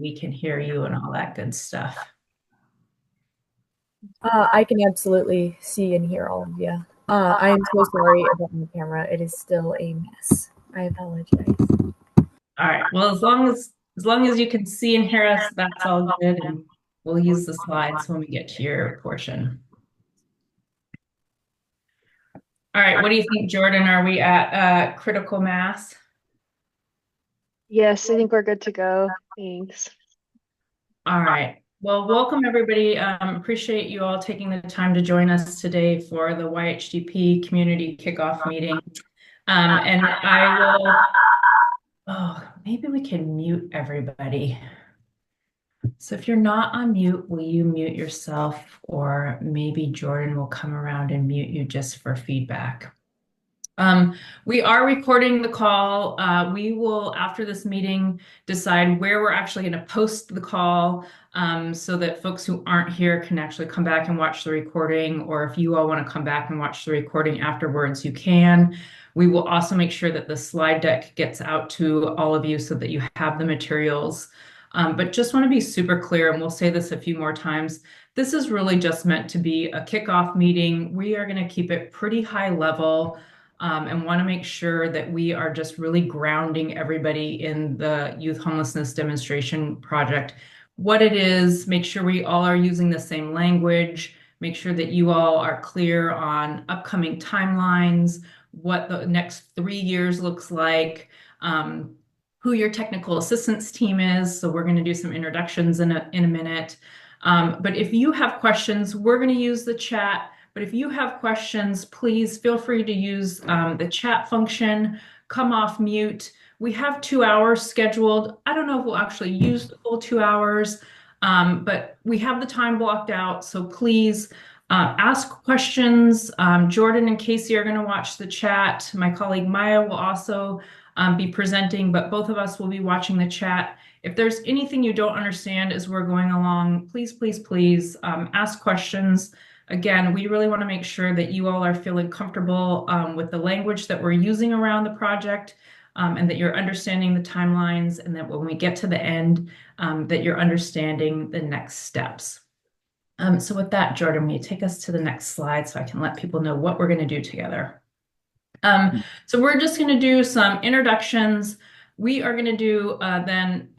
we can hear you and all that good stuff. I can absolutely see and hear all of you. I am so sorry about my camera. It is still a mess. I apologize. All right. Well, as long as you can see and hear us, that's all good. And we'll use the slides when we get to your portion. All right. What do you think, Jordan? Are we at critical mass? Yes, I think we're good to go. Thanks. All right. Well, welcome everybody. Appreciate you all taking the time to join us today for the YHDP community kickoff meeting. And I will, maybe we can mute everybody. So if you're not on mute, will you mute yourself, or maybe Jordan will come around and mute you just for feedback. We are recording the call. We will, after this meeting, decide where we're actually going to post the call so that folks who aren't here can actually come back and watch the recording, or if you all want to come back and watch the recording afterwards, you can. We will also make sure that the slide deck gets out to all of you so that you have the materials. But just want to be super clear, and we'll say this a few more times, this is really just meant to be a kickoff meeting. We are going to keep it pretty high level. And want to make sure that we are just really grounding everybody in the Youth Homelessness Demonstration Project. What it is, make sure we all are using the same language, make sure that you all are clear on upcoming timelines, what the next 3 years looks like, who your technical assistance team is. So we're going to do some introductions in a minute. But if you have questions, we're going to use the chat. But if you have questions, please feel free to use the chat function, come off mute. We have 2 hours scheduled. I don't know if we'll actually use the full 2 hours, but we have the time blocked out. So please ask questions. Jordan and Casey are going to watch the chat. My colleague Maya will also be presenting, but both of us will be watching the chat. If there's anything you don't understand as we're going along, please, please, please ask questions. Again, we really want to make sure that you all are feeling comfortable with the language that we're using around the project, and that you're understanding the timelines, and that when we get to the end, that you're understanding the next steps. So with that, Jordan, will you take us to the next slide so I can let people know what we're going to do together? So we're just going to do some introductions. We are going to do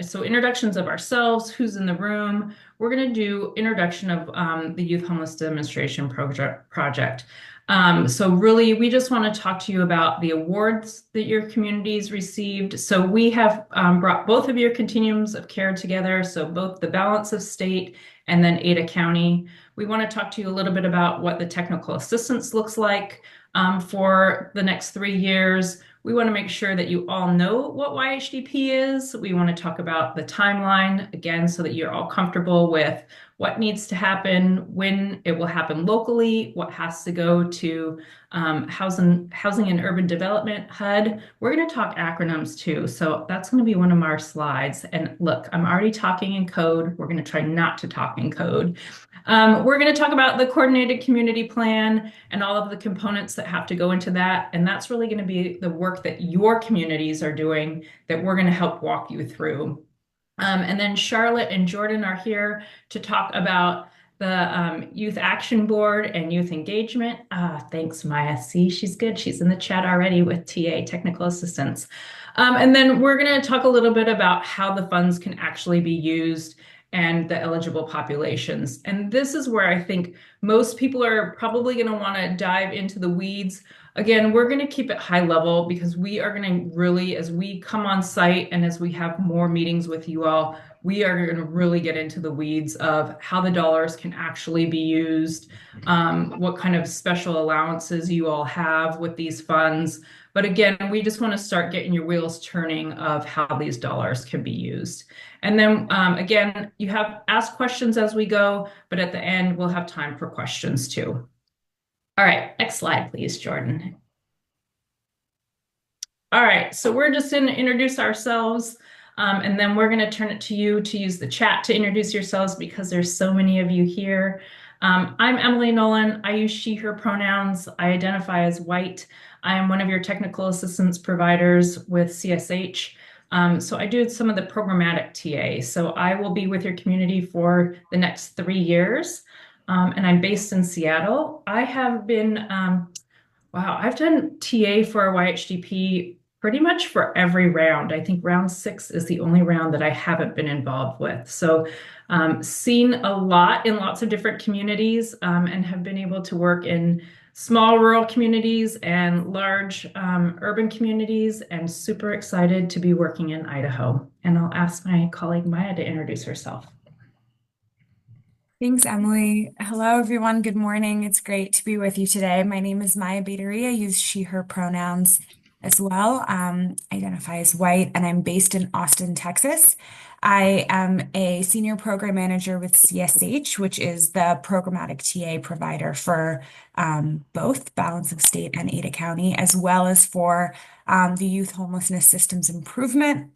so introductions of ourselves, who's in the room. We're going to do introduction of the Youth Homeless Demonstration Project. So really, we just want to talk to you about the awards that your communities received. So we have brought both of your continuums of care together, so both the balance of state and then Ada County. We want to talk to you a little bit about what the technical assistance looks like for the next 3 years. We want to make sure that you all know what YHDP is. We want to talk about the timeline, again, so that you're all comfortable with what needs to happen, when it will happen locally, what has to go to Housing and Urban Development, HUD. We're going to talk acronyms too, so that's going to be one of our slides. And look, I'm already talking in code. We're going to try not to talk in code. We're going to talk about the coordinated community plan and all of the components that have to go into that. And that's really going to be the work that your communities are doing that we're going to help walk you through. And then Charlotte and Jordan are here to talk about the Youth Action Board and youth engagement. Thanks, Maya. See, she's good. She's in the chat already with TA, technical assistance. And then we're going to talk a little bit about how the funds can actually be used and the eligible populations. And this is where I think most people are probably going to want to dive into the weeds. Again, we're going to keep it high level because we are going to really, as we come on site and as we have more meetings with you all, we are going to really get into the weeds of how the dollars can actually be used, what kind of special allowances you all have with these funds. But again, we just want to start getting your wheels turning of how these dollars can be used. And then again, you have ask questions as we go, but at the end, we'll have time for questions too. All right, next slide, please, Jordan. All right, so we're just going to introduce ourselves, and then we're going to turn it to you to use the chat to introduce yourselves because there's so many of you here. I'm Emily Nolan. I use she, her pronouns. I identify as white. I am one of your technical assistance providers with CSH. So I do some of the programmatic TA. So I will be with your community for the next 3 years. And I'm based in Seattle. I have been Wow, I've done TA for YHDP pretty much for every round. I think round 6 is the only round that I haven't been involved with. So, seen a lot in lots of different communities, and have been able to work in small rural communities and large urban communities, and super excited to be working in Idaho. And I'll ask my colleague Maya to introduce herself. Thanks, Emily. Hello, everyone. Good morning. It's great to be with you today. My name is Maya Bateria. I use she, her pronouns as well. Identify as white, and I'm based in Austin, Texas. I am a senior program manager with CSH, which is the programmatic TA provider for both Balance of State and Ada County, as well as for the Youth Homelessness Systems Improvement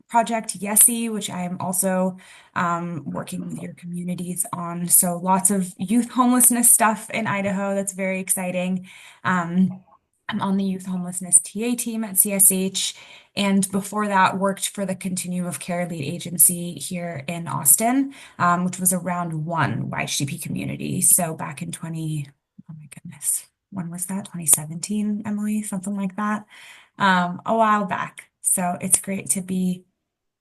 project, YESI, which I am also working with your communities on. So lots of youth homelessness stuff in Idaho. That's very exciting. I'm on the youth homelessness TA team at CSH. And before that, worked for the Continuum of Care Lead Agency here in Austin, which was a round one YHDP community. So back in oh my goodness, when was that? 2017, Emily, something like that. A while back. So it's great to be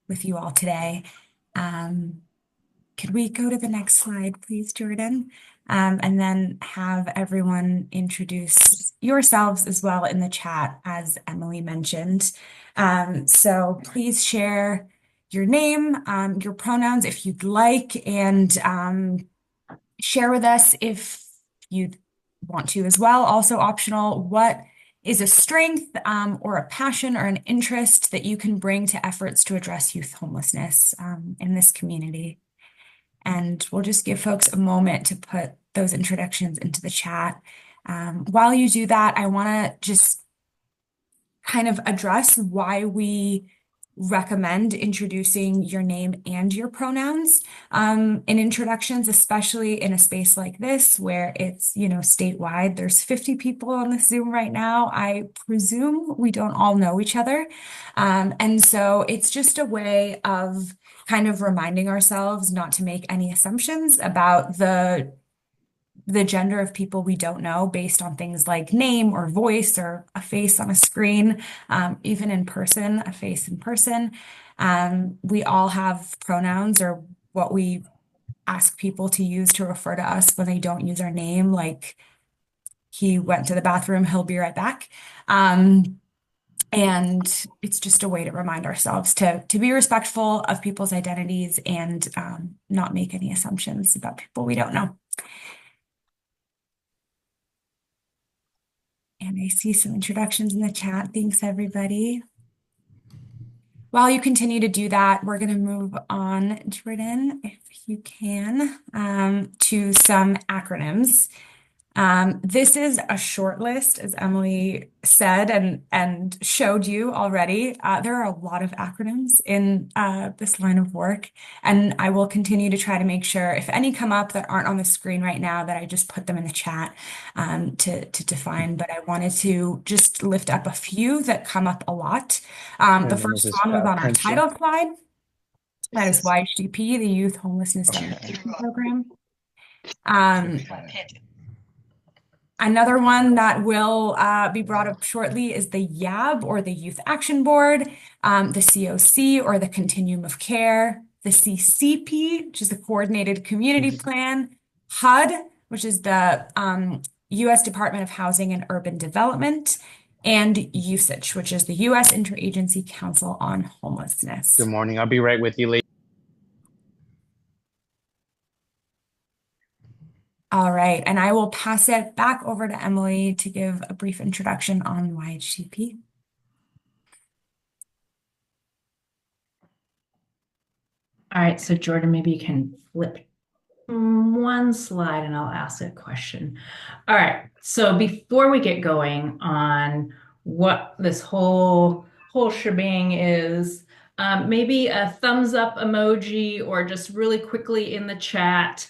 with you all today. Could we go to the next slide, please, Jordan? And then have everyone introduce yourselves as well in the chat, as Emily mentioned. So please share your name, your pronouns if you'd like, and share with us if you want to as well. Also optional, what is a strength or a passion or an interest that you can bring to efforts to address youth homelessness in this community? And we'll just give folks a moment to put those introductions into the chat. While you do that, I want to just kind of address why we recommend introducing your name and your pronouns in introductions, especially in a space like this where it's, statewide. There's 50 people on this Zoom right now. I presume we don't all know each other. And so it's just a way of kind of reminding ourselves not to make any assumptions about the gender of people we don't know based on things like name or voice or a face on a screen, even in person, a face in person. We all have pronouns or what we ask people to use to refer to us when they don't use our name, like he went to the bathroom, he'll be right back. And it's just a way to remind ourselves to be respectful of people's identities and not make any assumptions about people we don't know. And I see some introductions in the chat. Thanks, everybody. While you continue to do that, we're going to move on, Jordan, if you can, to some acronyms. This is a short list, as Emily said and showed you already. There are a lot of acronyms in this line of work, and I will continue to try to make sure if any come up that aren't on the screen right now, that I just put them in the chat to define. But I wanted to just lift up a few that come up a lot. The first one was on our title slide. That is YHDP, the Youth Homelessness Demonstration Program. Another one that will be brought up shortly is the YAB, or the Youth Action Board, the COC, or the Continuum of Care, the CCP, which is the Coordinated Community Plan, HUD, which is the U.S. Department of Housing and Urban Development, and USACH, which is the U.S. Interagency Council on Homelessness. Good morning. I'll be right with you later. All right, and I will pass it back over to Emily to give a brief introduction on YHDP. All right, so Jordan, maybe you can flip one slide and I'll ask a question. All right, so before we get going on what this whole shebang is, maybe a thumbs up emoji or just really quickly in the chat.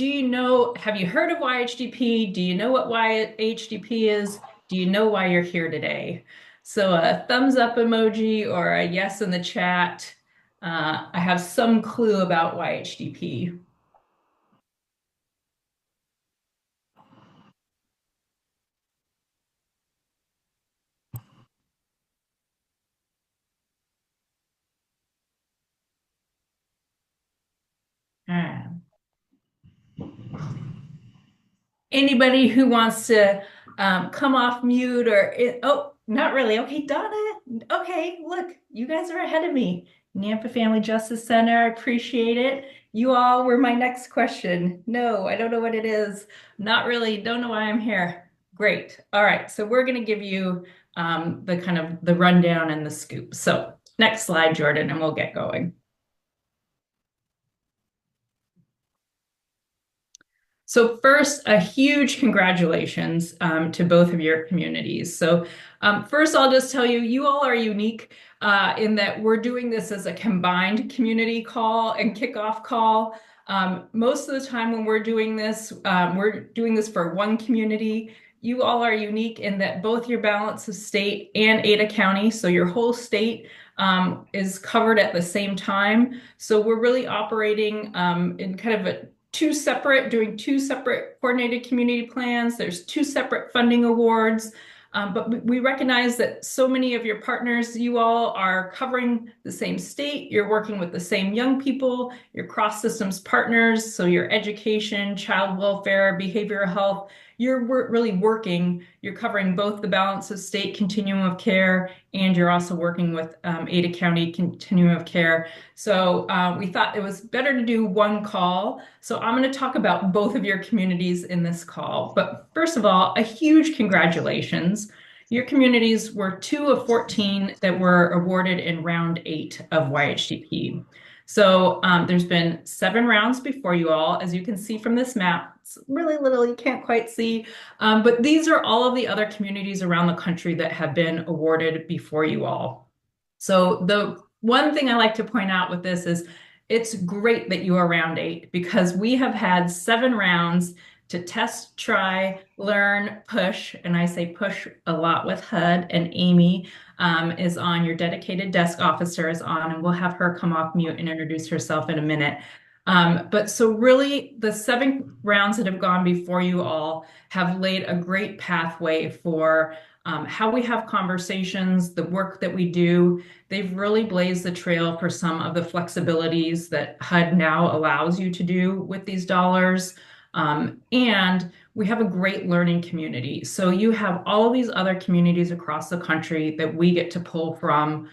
Have you heard of YHDP? Do you know what YHDP is? Do you know why you're here today? So a thumbs up emoji or a yes in the chat. I have some clue about YHDP. Anybody who wants to come off mute or oh, not really. Okay, Donna. Okay, look, you guys are ahead of me. Nampa Family Justice Center, I appreciate it. You all were my next question. No, I don't know what it is. Not really. Don't know why I'm here. Great. All right, so we're going to give you the kind of the rundown and the scoop. So next slide, Jordan, and we'll get going. So first, a huge congratulations to both of your communities. So first, I'll just tell you, you all are unique in that we're doing this as a combined community call and kickoff call. Most of the time when we're doing this for one community. You all are unique in that both your balance of state and Ada County, so your whole state is covered at the same time. So we're really operating in kind of doing two separate coordinated community plans. There's two separate funding awards. But we recognize that so many of your partners, you all are covering the same state, you're working with the same young people, your cross systems partners, so your education, child welfare, behavioral health, you're really working, you're covering both the balance of state continuum of care, and you're also working with Ada County continuum of care. So we thought it was better to do one call. So I'm going to talk about both of your communities in this call. But first of all, a huge congratulations. Your communities were 2 of 14 that were awarded in round 8 of YHDP. So there's been 7 rounds before you all, as you can see from this map. It's really little, you can't quite see. But these are all of the other communities around the country that have been awarded before you all. So the one thing I like to point out with this is it's great that you are round 8 because we have had 7 rounds to test, try, learn, push, and I say push a lot with HUD, and Amy is on, your dedicated desk officer is on, and we'll have her come off mute and introduce herself in a minute. But so really the 7 rounds that have gone before you all have laid a great pathway for how we have conversations, the work that we do. They've really blazed the trail for some of the flexibilities that HUD now allows you to do with these dollars. And we have a great learning community. So you have all of these other communities across the country that we get to pull from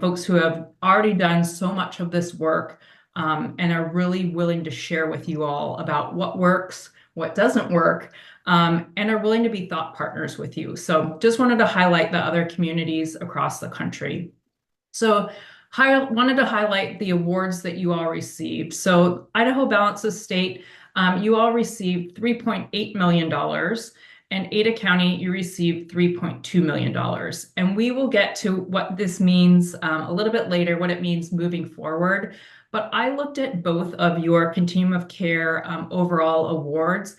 folks who have already done so much of this work and are really willing to share with you all about what works, what doesn't work, and are willing to be thought partners with you. So just wanted to highlight the other communities across the country. So wanted to highlight the awards that you all received. So Idaho Balance of State, you all received $3.8 million, and Ada County, you received $3.2 million. And we will get to what this means a little bit later, what it means moving forward. But I looked at both of your continuum of care overall awards.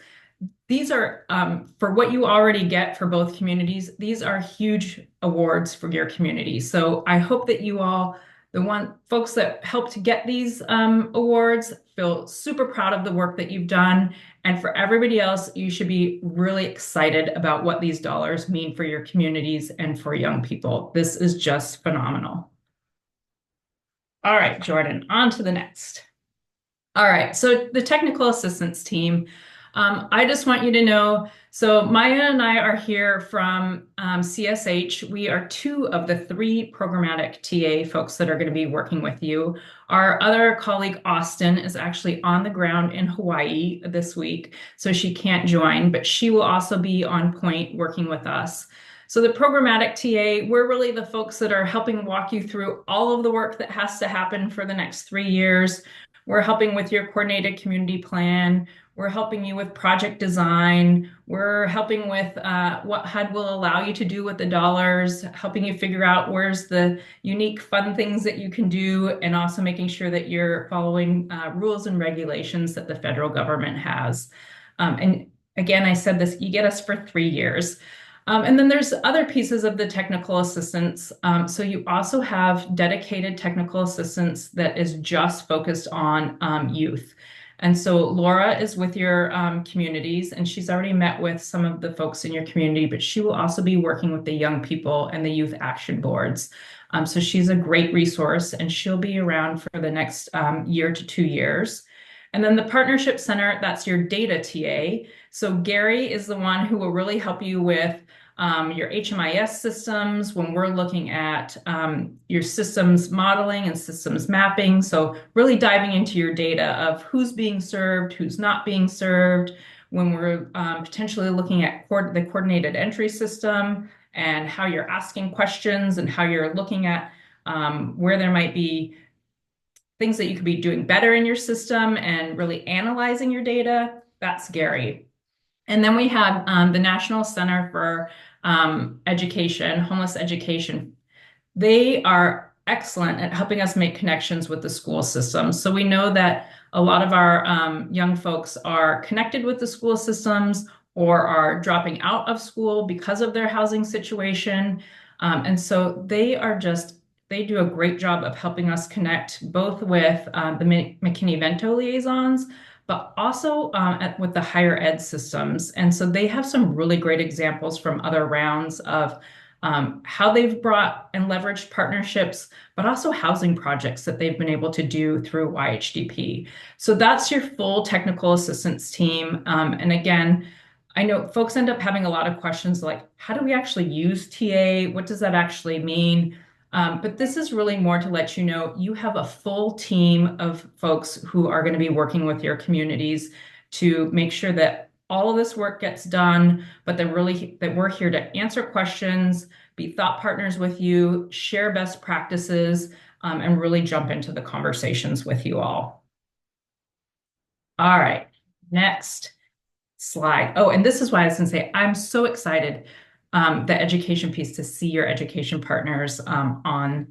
These are, for what you already get for both communities, these are huge awards for your community. So I hope that you all, folks that helped get these awards, feel super proud of the work that you've done. And for everybody else, you should be really excited about what these dollars mean for your communities and for young people. This is just phenomenal. All right, Jordan, on to the next. All right, so the technical assistance team, I just want you to know, so Maya and I are here from CSH. We are 2 of the 3 programmatic TA folks that are going to be working with you. Our other colleague, Austin, is actually on the ground in Hawaii this week, so she can't join, but she will also be on point working with us. So the programmatic TA, we're really the folks that are helping walk you through all of the work that has to happen for the next 3 years. We're helping with your coordinated community plan. We're helping you with project design. We're helping with what HUD will allow you to do with the dollars, helping you figure out where's the unique fun things that you can do, and also making sure that you're following rules and regulations that the federal government has. And again, I said this, you get us for 3 years. And then there's other pieces of the technical assistance. So you also have dedicated technical assistance that is just focused on youth. And so Laura is with your communities, and she's already met with some of the folks in your community, but she will also be working with the young people and the youth action boards. So she's a great resource, and she'll be around for the next year to 2 years. And then the Partnership Center, that's your data TA. So Gary is the one who will really help you with your HMIS systems when we're looking at your systems modeling and systems mapping. So really diving into your data of who's being served, who's not being served, when we're potentially looking at the coordinated entry system and how you're asking questions and how you're looking at where there might be things that you could be doing better in your system and really analyzing your data. That's Gary. And then we have the National Center for Education, Homeless Education. They are excellent at helping us make connections with the school system. So we know that a lot of our young folks are connected with the school systems or are dropping out of school because of their housing situation. And so they do a great job of helping us connect both with the McKinney-Vento liaisons, but also with the higher ed systems. And so they have some really great examples from other rounds of how they've brought and leveraged partnerships, but also housing projects that they've been able to do through YHDP. So that's your full technical assistance team. And again, I know folks end up having a lot of questions like, how do we actually use TA? What does that actually mean? But this is really more to let you know you have a full team of folks who are going to be working with your communities to make sure that all of this work gets done, but that we're here to answer questions, be thought partners with you, share best practices, and really jump into the conversations with you all. All right, next slide. Oh, and this is why I was going to say I'm so excited the education piece to see your education partners on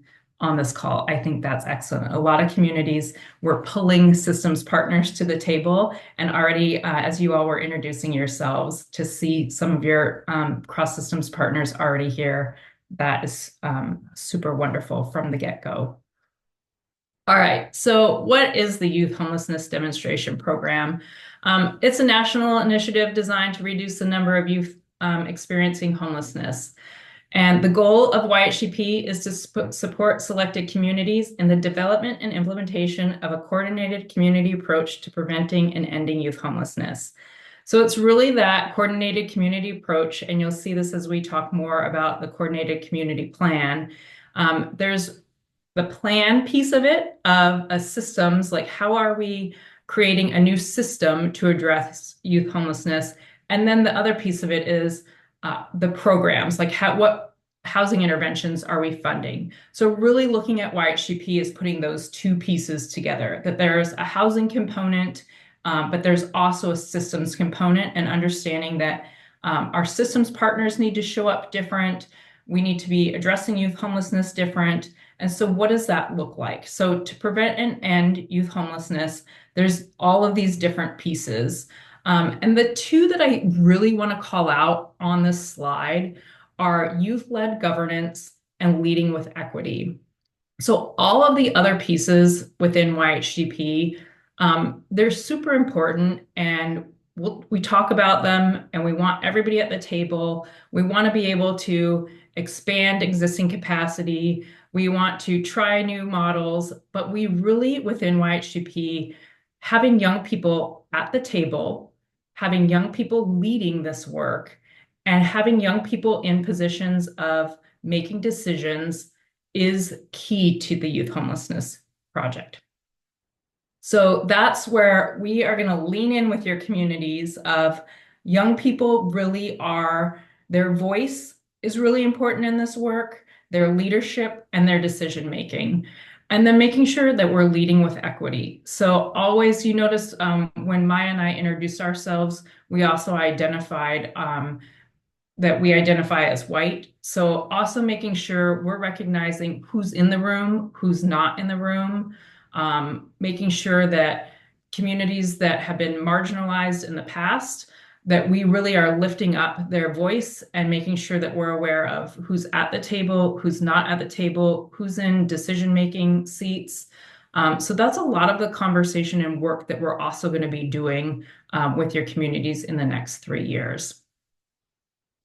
this call. I think that's excellent. A lot of communities were pulling systems partners to the table, and already as you all were introducing yourselves, to see some of your cross systems partners already here, that is super wonderful from the get-go. All right, so what is the Youth Homelessness Demonstration Program? It's a national initiative designed to reduce the number of youth experiencing homelessness. And the goal of YHDP is to support selected communities in the development and implementation of a coordinated community approach to preventing and ending youth homelessness. So it's really that coordinated community approach, and you'll see this as we talk more about the coordinated community plan. There's the plan piece of it, of a systems, like how are we creating a new system to address youth homelessness? And then the other piece of it is the programs, like what housing interventions are we funding? So really looking at YHDP is putting those two pieces together, that there's a housing component, but there's also a systems component, and understanding that our systems partners need to show up different. We need to be addressing youth homelessness different. And so what does that look like? So to prevent and end youth homelessness, there's all of these different pieces. And the two that I really want to call out on this slide are youth-led governance and leading with equity. So all of the other pieces within YHDP, they're super important, and we talk about them, and we want everybody at the table. We want to be able to expand existing capacity. We want to try new models, but we really, within YHDP, having young people at the table, having young people leading this work, and having young people in positions of making decisions is key to the Youth Homelessness Project. So that's where we are going to lean in with your communities of young people really are, their voice is really important in this work, their leadership and their decision making. And then making sure that we're leading with equity. So always, you notice when Maya and I introduced ourselves, we also identified that we identify as white. So also making sure we're recognizing who's in the room, who's not in the room, making sure that communities that have been marginalized in the past that we really are lifting up their voice and making sure that we're aware of who's at the table, who's not at the table, who's in decision-making seats. So that's a lot of the conversation and work that we're also going to be doing with your communities in the next 3 years.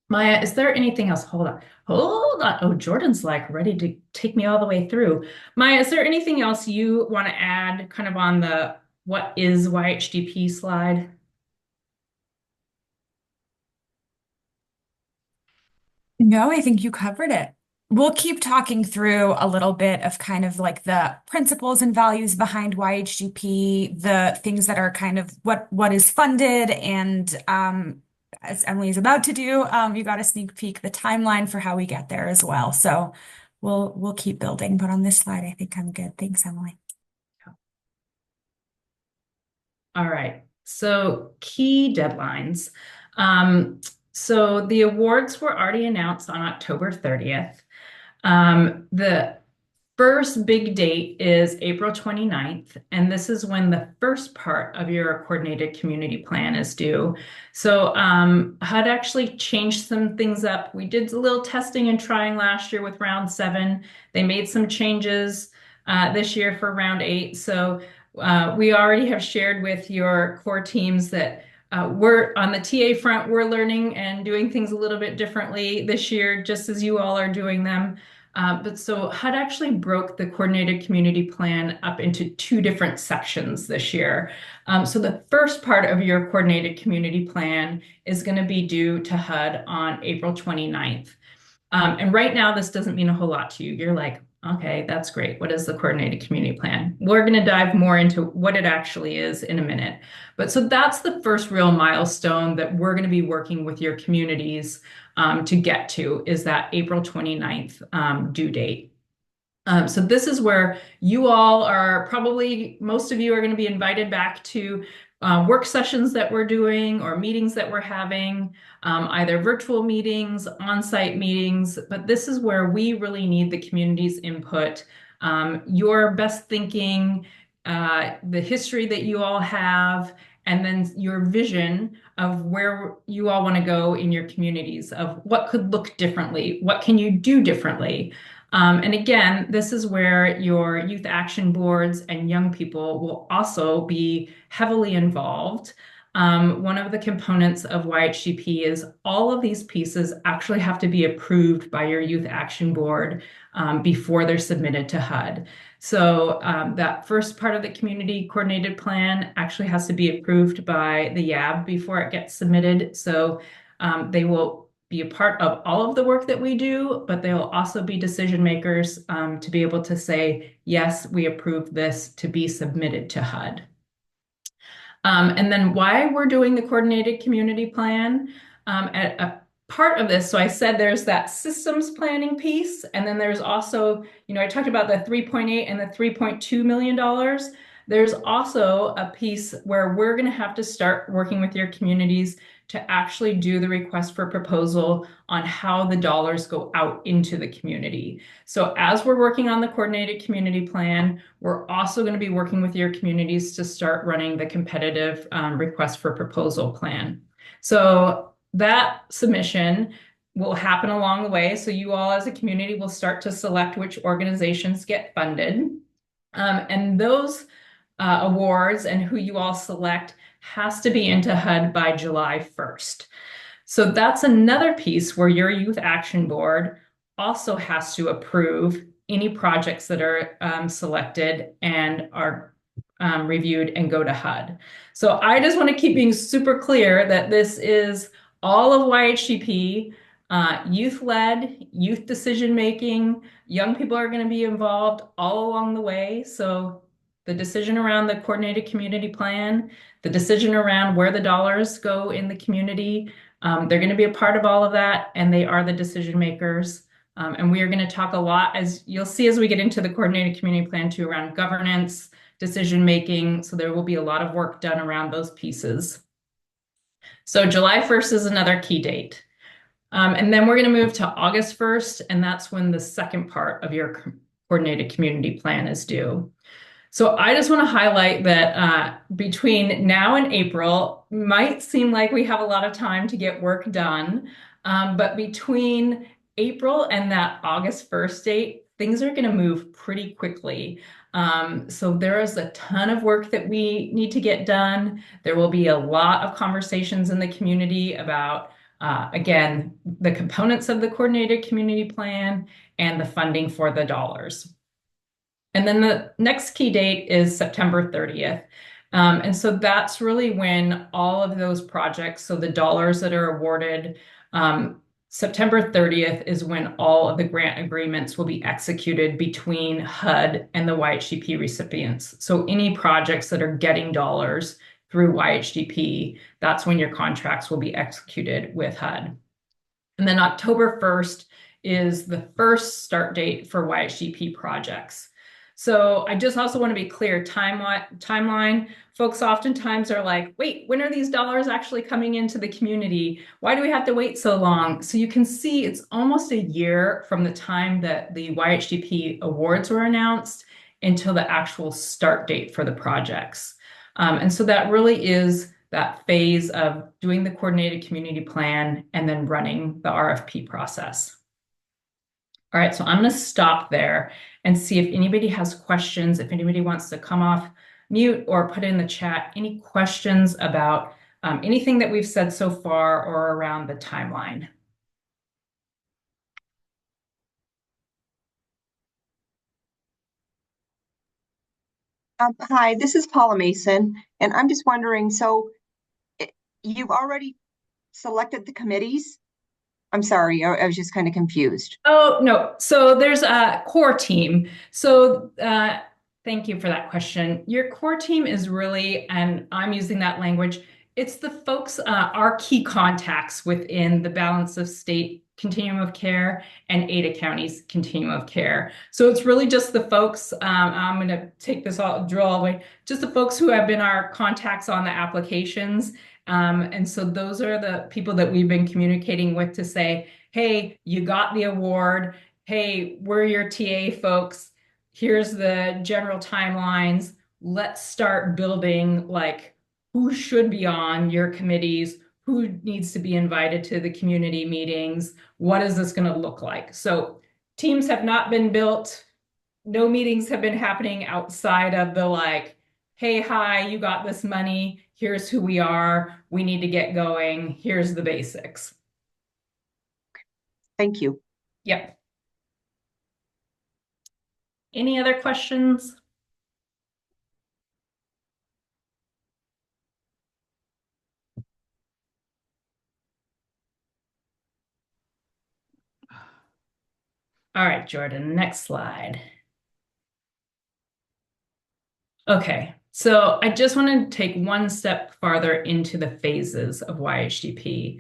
Maya, is there anything else? Hold on. Hold on. Oh, Jordan's like ready to take me all the way through. Maya, is there anything else you want to add kind of on the what is YHDP slide? No, I think you covered it. We'll keep talking through a little bit of kind of like the principles and values behind YHGP, the things that are kind of what is funded, and as Emily is about to do, you got a sneak peek the timeline for how we get there as well. So we'll keep building, but on this slide, I think I'm good. Thanks, Emily. All right. So key deadlines. So the awards were already announced on October 30th. The first big date is April 29th, and this is when the first part of your coordinated community plan is due. So HUD actually changed some things up. We did a little testing and trying last year with round 7. They made some changes this year for round 8. So we already have shared with your core teams that we're on the TA front, we're learning and doing things a little bit differently this year, just as you all are doing them. But so HUD actually broke the coordinated community plan up into 2 different sections this year. So the first part of your coordinated community plan is going to be due to HUD on April 29th. And right now, this doesn't mean a whole lot to you. You're like, okay, that's great. What is the coordinated community plan? We're going to dive more into what it actually is in a minute. But so that's the first real milestone that we're going to be working with your communities to get to, is that April 29th due date. So this is where you all are probably, most of you are going to be invited back to work sessions that we're doing or meetings that we're having, either virtual meetings, on-site meetings, but this is where we really need the community's input, your best thinking, the history that you all have, and then your vision of where you all want to go in your communities, of what could look differently, what can you do differently. And again, this is where your youth action boards and young people will also be heavily involved. One of the components of YHDP is all of these pieces actually have to be approved by your youth action board before they're submitted to HUD. So that first part of the community coordinated plan actually has to be approved by the YAB before it gets submitted. So they will be a part of all of the work that we do, but they'll also be decision makers to be able to say, yes, we approve this to be submitted to HUD. And then why we're doing the coordinated community plan, at a part of this, so I said there's that systems planning piece, and then there's also, I talked about the 3.8 and the $3.2 million. There's also a piece where we're going to have to start working with your communities to actually do the request for proposal on how the dollars go out into the community. So as we're working on the coordinated community plan, we're also going to be working with your communities to start running the competitive request for proposal plan. So that submission will happen along the way. So you all as a community will start to select which organizations get funded. And those awards and who you all select has to be into HUD by July 1st. So that's another piece where your youth action board also has to approve any projects that are selected and are reviewed and go to HUD. So I just want to keep being super clear that this is all of YHDP, youth-led, youth decision-making. Young people are going to be involved all along the way. So the decision around the coordinated community plan, the decision around where the dollars go in the community, they're going to be a part of all of that, and they are the decision makers. And we are going to talk a lot, as you'll see as we get into the coordinated community plan too, around governance, decision making. So there will be a lot of work done around those pieces. So July 1st is another key date. And then we're going to move to August 1st, and that's when the second part of your coordinated community plan is due. So I just want to highlight that between now and April might seem like we have a lot of time to get work done. But between April and that August 1st date, things are going to move pretty quickly. So there is a ton of work that we need to get done. There will be a lot of conversations in the community about, again, the components of the coordinated community plan and the funding for the dollars. And then the next key date is September 30th. And so that's really when all of those projects, so the dollars that are awarded, September 30th is when all of the grant agreements will be executed between HUD and the YHDP recipients. So any projects that are getting dollars through YHDP, that's when your contracts will be executed with HUD. And then October 1st is the first start date for YHDP projects. So I just also want to be clear, timeline. Folks oftentimes are like, wait, when are these dollars actually coming into the community? Why do we have to wait so long? So you can see it's almost a year from the time that the YHDP awards were announced until the actual start date for the projects. And so that really is that phase of doing the coordinated community plan and then running the RFP process. All right, so I'm going to stop there and see if anybody has questions, if anybody wants to come off mute or put in the chat any questions about anything that we've said so far or around the timeline. Hi, this is Paula Mason, and I'm just wondering, so you've already selected the committees? I'm sorry, I was just kind of confused. Oh, no. So there's a core team. So thank you for that question. Your core team is really, and I'm using that language, it's the folks, our key contacts within the balance of state continuum of care and Ada County's continuum of care. So it's really just the folks, I'm going to take this drill all the way, just the folks who have been our contacts on the applications. And so those are the people that we've been communicating with to say, hey, you got the award. Hey, we're your TA folks. Here's the general timelines. Let's start building like who should be on your committees, who needs to be invited to the community meetings, what is this going to look like? So teams have not been built. No meetings have been happening outside of the like, hey, hi, you got this money. Here's who we are. We need to get going. Here's the basics. Thank you. Yep. Any other questions? All right, Jordan, next slide. Okay, so I just want to take one step farther into the phases of YHDP.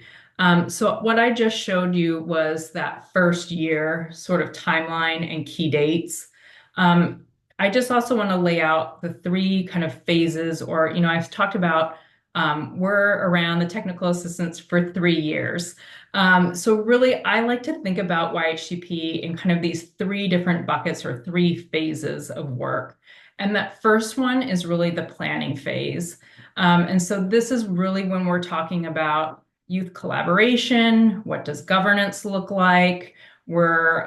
So what I just showed you was that first year sort of timeline and key dates. I just also want to lay out the three kind of phases, or, I've talked about we're around the technical assistance for 3 years. So really, I like to think about YHDP in kind of these three different buckets or three phases of work. And that first one is really the planning phase. And so this is really when we're talking about youth collaboration. What does governance look like? We're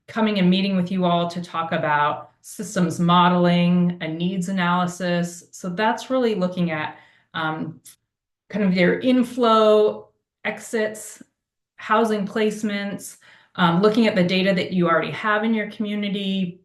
coming and meeting with you all to talk about systems modeling, a needs analysis. So that's really looking at kind of their inflow, exits, housing placements, looking at the data that you already have in your community.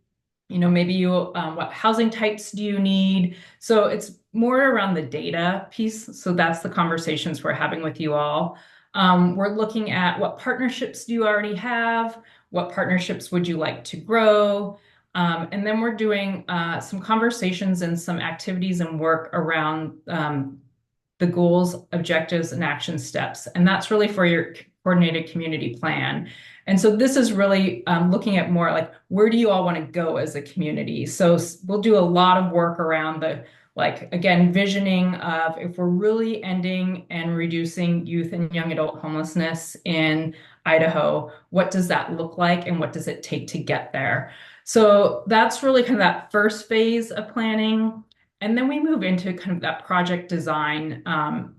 Maybe you, what housing types do you need? So it's more around the data piece. So that's the conversations we're having with you all. We're looking at what partnerships do you already have? What partnerships would you like to grow? And then we're doing some conversations and some activities and work around the goals, objectives, and action steps. And that's really for your coordinated community plan. And so this is really looking at more like, where do you all want to go as a community? So we'll do a lot of work around the, like, again, visioning of if we're really ending and reducing youth and young adult homelessness in Idaho, what does that look like and what does it take to get there? So that's really kind of that first phase of planning. And then we move into kind of that project design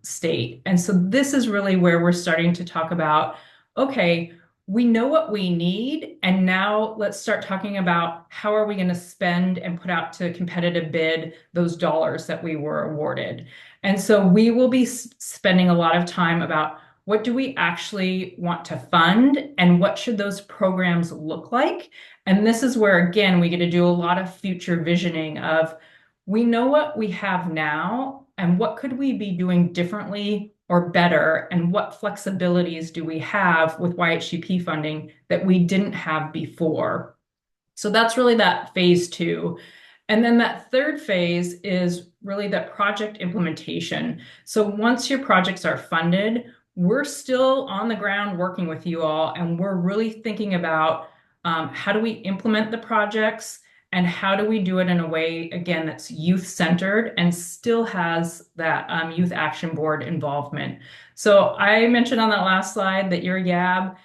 state. And so this is really where we're starting to talk about, okay, we know what we need, and now let's start talking about how are we going to spend and put out to competitive bid those dollars that we were awarded. And so we will be spending a lot of time about what do we actually want to fund and what should those programs look like. And this is where, again, we get to do a lot of future visioning of we know what we have now and what could we be doing differently or better, and what flexibilities do we have with YHDP funding that we didn't have before. So that's really that phase 2. And then that third phase is really that project implementation. So once your projects are funded, we're still on the ground working with you all, and we're really thinking about how do we implement the projects and how do we do it in a way, again, that's youth-centered and still has that youth action board involvement. So I mentioned on that last slide that your YAB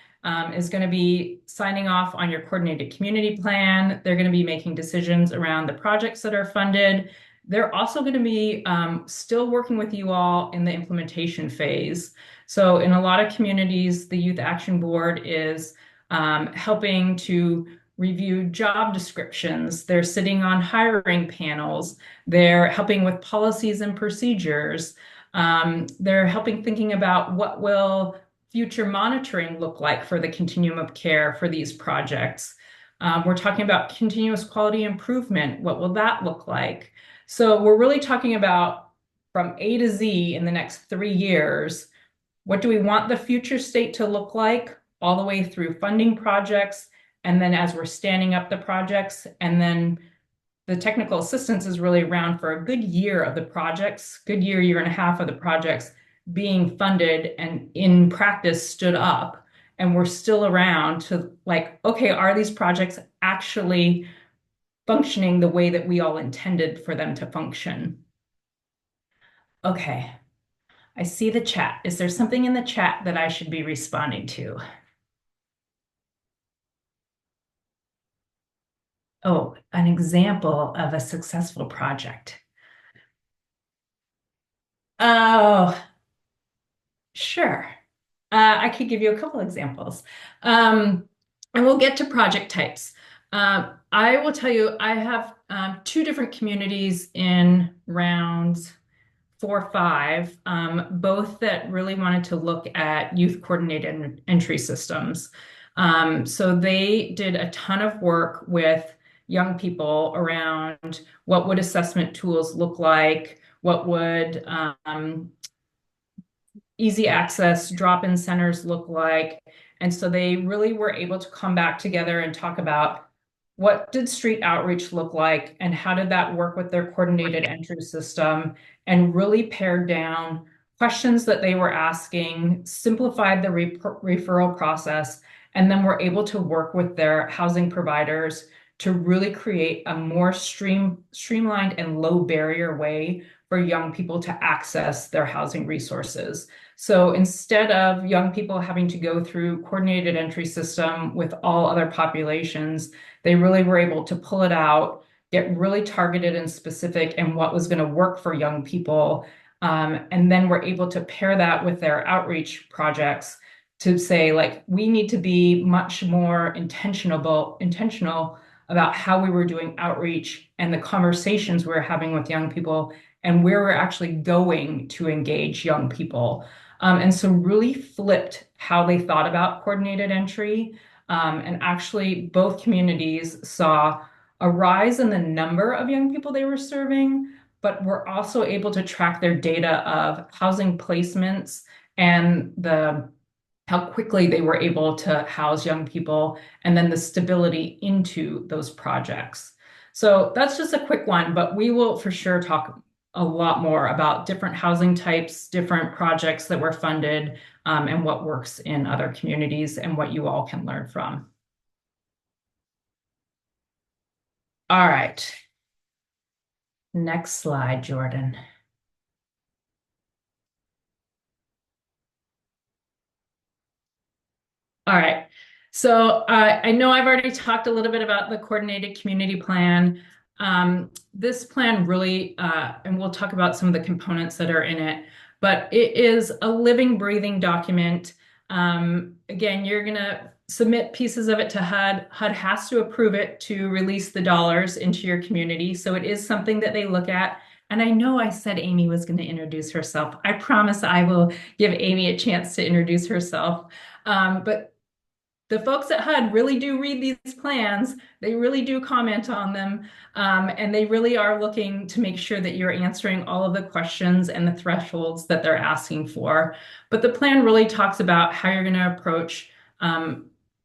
is going to be signing off on your coordinated community plan. They're going to be making decisions around the projects that are funded. They're also going to be still working with you all in the implementation phase. So in a lot of communities, the Youth Action Board is helping to review job descriptions. They're sitting on hiring panels. They're helping with policies and procedures. They're helping thinking about what will future monitoring look like for the continuum of care for these projects. We're talking about continuous quality improvement. What will that look like? So we're really talking about from A to Z in the next 3 years. What do we want the future state to look like, all the way through funding projects, and then as we're standing up the projects, and then the technical assistance is really around for a good year of the projects, good year and a half of the projects being funded and in practice stood up. And we're still around to like, okay, are these projects actually functioning the way that we all intended for them to function? Okay, I see the chat. Is there something in the chat that I should be responding to? Oh, an example of a successful project. Oh, sure. I could give you a couple examples. And we'll get to project types. I will tell you, I have 2 different communities in rounds 4, 5, both that really wanted to look at youth coordinated entry systems. So they did a ton of work with young people around what would assessment tools look like, what would easy access drop-in centers look like. And so they really were able to come back together and talk about what did street outreach look like and how did that work with their coordinated entry system, and really pared down questions that they were asking, simplified the referral process, and then were able to work with their housing providers to really create a more streamlined and low barrier way for young people to access their housing resources. So instead of young people having to go through coordinated entry system with all other populations, they really were able to pull it out, get really targeted and specific in what was going to work for young people. And then we're able to pair that with their outreach projects to say, like, we need to be much more intentional about how we were doing outreach and the conversations we're having with young people and where we're actually going to engage young people. And so really flipped how they thought about coordinated entry. And actually both communities saw a rise in the number of young people they were serving, but were also able to track their data of housing placements and how quickly they were able to house young people, and then the stability into those projects. So that's just a quick one, but we will for sure talk a lot more about different housing types, different projects that were funded, and what works in other communities and what you all can learn from. All right. Next slide, Jordan. All right. So I know I've already talked a little bit about the coordinated community plan. This plan really, and we'll talk about some of the components that are in it, but it is a living, breathing document. Again, you're going to submit pieces of it to HUD. HUD has to approve it to release the dollars into your community. So it is something that they look at. And I know I said Amy was going to introduce herself. I promise I will give Amy a chance to introduce herself. But the folks at HUD really do read these plans. They really do comment on them. And they really are looking to make sure that you're answering all of the questions and the thresholds that they're asking for. But the plan really talks about how you're going to approach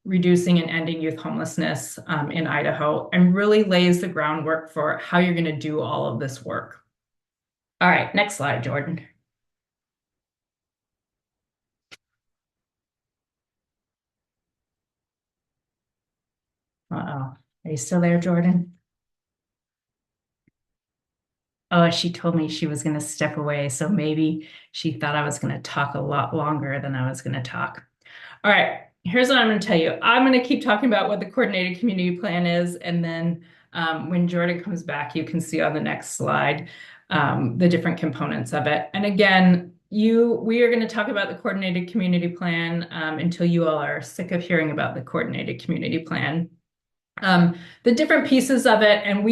reducing and ending youth homelessness in Idaho, and really lays the groundwork for how you're going to do all of this work. All right, next slide, Jordan. Uh-oh. Are you still there, Jordan? Oh, she told me she was going to step away, so maybe she thought I was going to talk a lot longer than I was going to talk. All right, here's what I'm going to tell you. I'm going to keep talking about what the coordinated community plan is, and then when Jordan comes back, you can see on the next slide the different components of it. And again, we are going to talk about the coordinated community plan until you all are sick of hearing about the coordinated community plan. The different pieces of it, and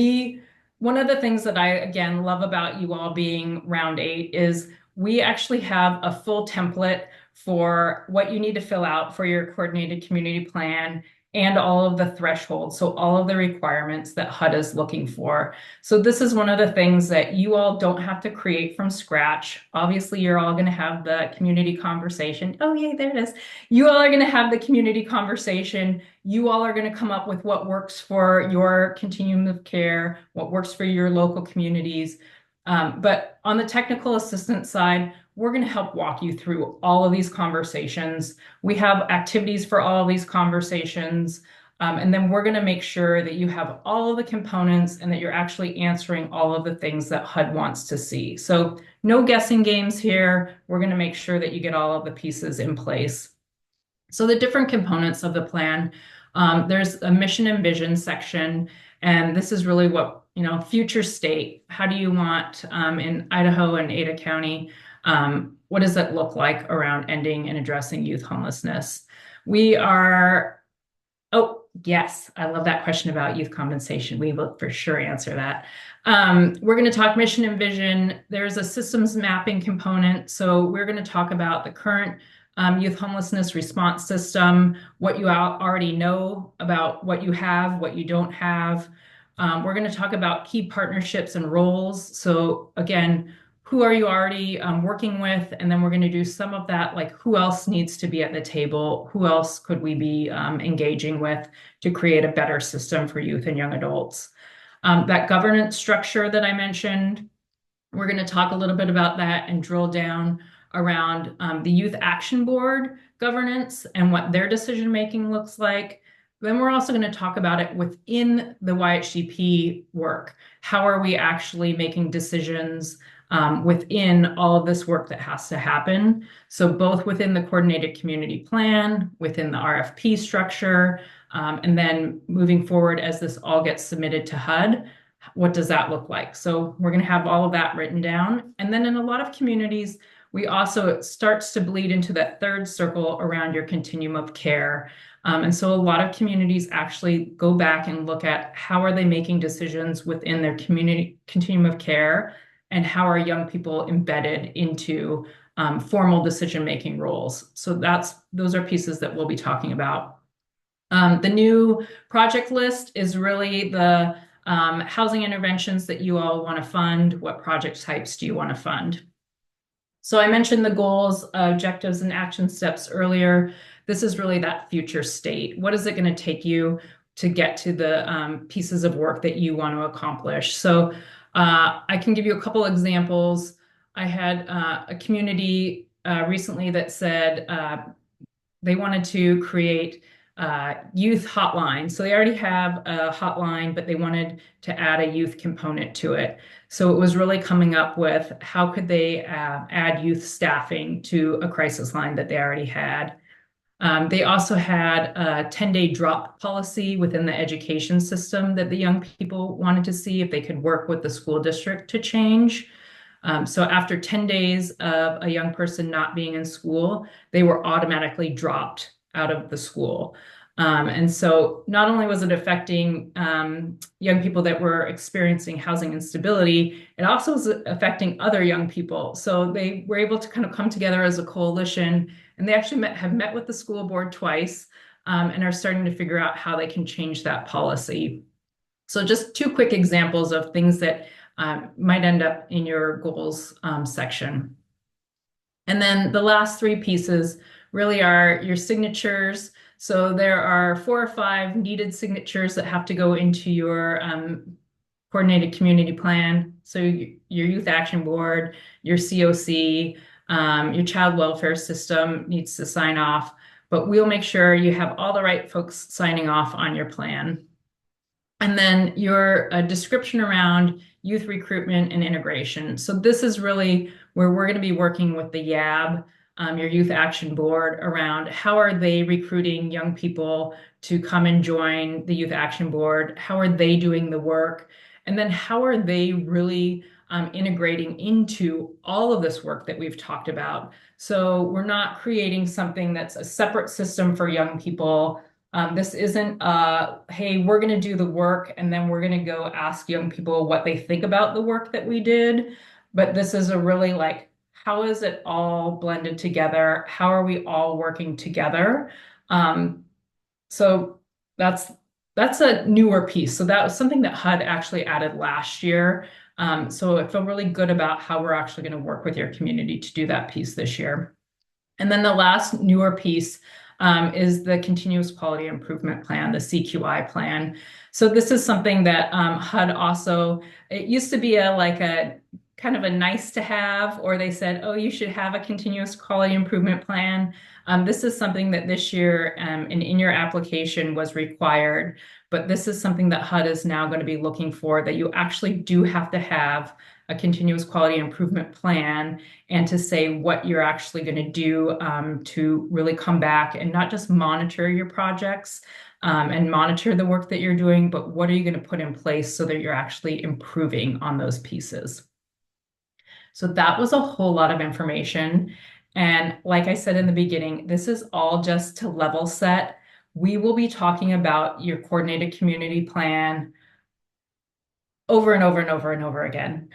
one of the things that I, again, love about you all being round 8 is we actually have a full template for what you need to fill out for your coordinated community plan and all of the thresholds. So all of the requirements that HUD is looking for. So this is one of the things that you all don't have to create from scratch. Obviously, you're all going to have the community conversation. Oh, yay, there it is. You all are going to have the community conversation. You all are going to come up with what works for your continuum of care, what works for your local communities. But on the technical assistance side, we're going to help walk you through all of these conversations. We have activities for all of these conversations. And then we're going to make sure that you have all of the components and that you're actually answering all of the things that HUD wants to see. So no guessing games here. We're going to make sure that you get all of the pieces in place. So the different components of the plan, there's a mission and vision section, and this is really what, future state. How do you want in Idaho and Ada County, what does it look like around ending and addressing youth homelessness? Oh, yes, I love that question about youth compensation. We will for sure answer that. We're going to talk mission and vision. There's a systems mapping component. So we're going to talk about the current youth homelessness response system, what you already know about what you have, what you don't have. We're going to talk about key partnerships and roles. So again, who are you already working with? And then we're going to do some of that, like who else needs to be at the table? Who else could we be engaging with to create a better system for youth and young adults? That governance structure that I mentioned, we're going to talk a little bit about that and drill down around the Youth Action Board governance and what their decision-making looks like. Then we're also going to talk about it within the YHDP work. How are we actually making decisions within all of this work that has to happen? So both within the coordinated community plan, within the RFP structure, and then moving forward as this all gets submitted to HUD, what does that look like? So we're going to have all of that written down. And then in a lot of communities, it starts to bleed into that third circle around your continuum of care. And so a lot of communities actually go back and look at how are they making decisions within their community continuum of care, and how are young people embedded into formal decision-making roles. So those are pieces that we'll be talking about. The new project list is really the housing interventions that you all want to fund. What project types do you want to fund? So I mentioned the goals, objectives, and action steps earlier. This is really that future state. What is it going to take you to get to the pieces of work that you want to accomplish? So I can give you a couple examples. I had a community recently that said they wanted to create youth hotline. So they already have a hotline, but they wanted to add a youth component to it. So it was really coming up with how could they add youth staffing to a crisis line that they already had. They also had a 10-day drop policy within the education system that the young people wanted to see if they could work with the school district to change. So after 10 days of a young person not being in school, they were automatically dropped out of the school. And so not only was it affecting young people that were experiencing housing instability, it also was affecting other young people. So they were able to kind of come together as a coalition, and they actually have met with the school board twice, and are starting to figure out how they can change that policy. So just two quick examples of things that might end up in your goals section. And then the last three pieces really are your signatures. So there are 4 or 5 needed signatures that have to go into your coordinated community plan. So your youth action board, your COC, your child welfare system needs to sign off, but we'll make sure you have all the right folks signing off on your plan. And then your description around youth recruitment and integration. So this is really where we're going to be working with the YAB, your Youth Action Board, around how are they recruiting young people to come and join the Youth Action Board? How are they doing the work? And then how are they really integrating into all of this work that we've talked about? So we're not creating something that's a separate system for young people. This isn't, hey, we're going to do the work and then we're going to go ask young people what they think about the work that we did. But this is a really like, how is it all blended together? How are we all working together? So that's a newer piece. So that was something that HUD actually added last year. So I feel really good about how we're actually going to work with your community to do that piece this year. And then the last newer piece is the Continuous Quality Improvement Plan, the CQI plan. So this is something that HUD also, it used to be a kind of a nice to have, or they said, oh, you should have a continuous quality improvement plan. This is something that this year and in your application was required, but this is something that HUD is now going to be looking for, that you actually do have to have a continuous quality improvement plan, and to say what you're actually going to do to really come back and not just monitor your projects and monitor the work that you're doing, but what are you going to put in place so that you're actually improving on those pieces. So that was a whole lot of information. And like I said in the beginning, this is all just to level set. We will be talking about your coordinated community plan over and over and over and over again.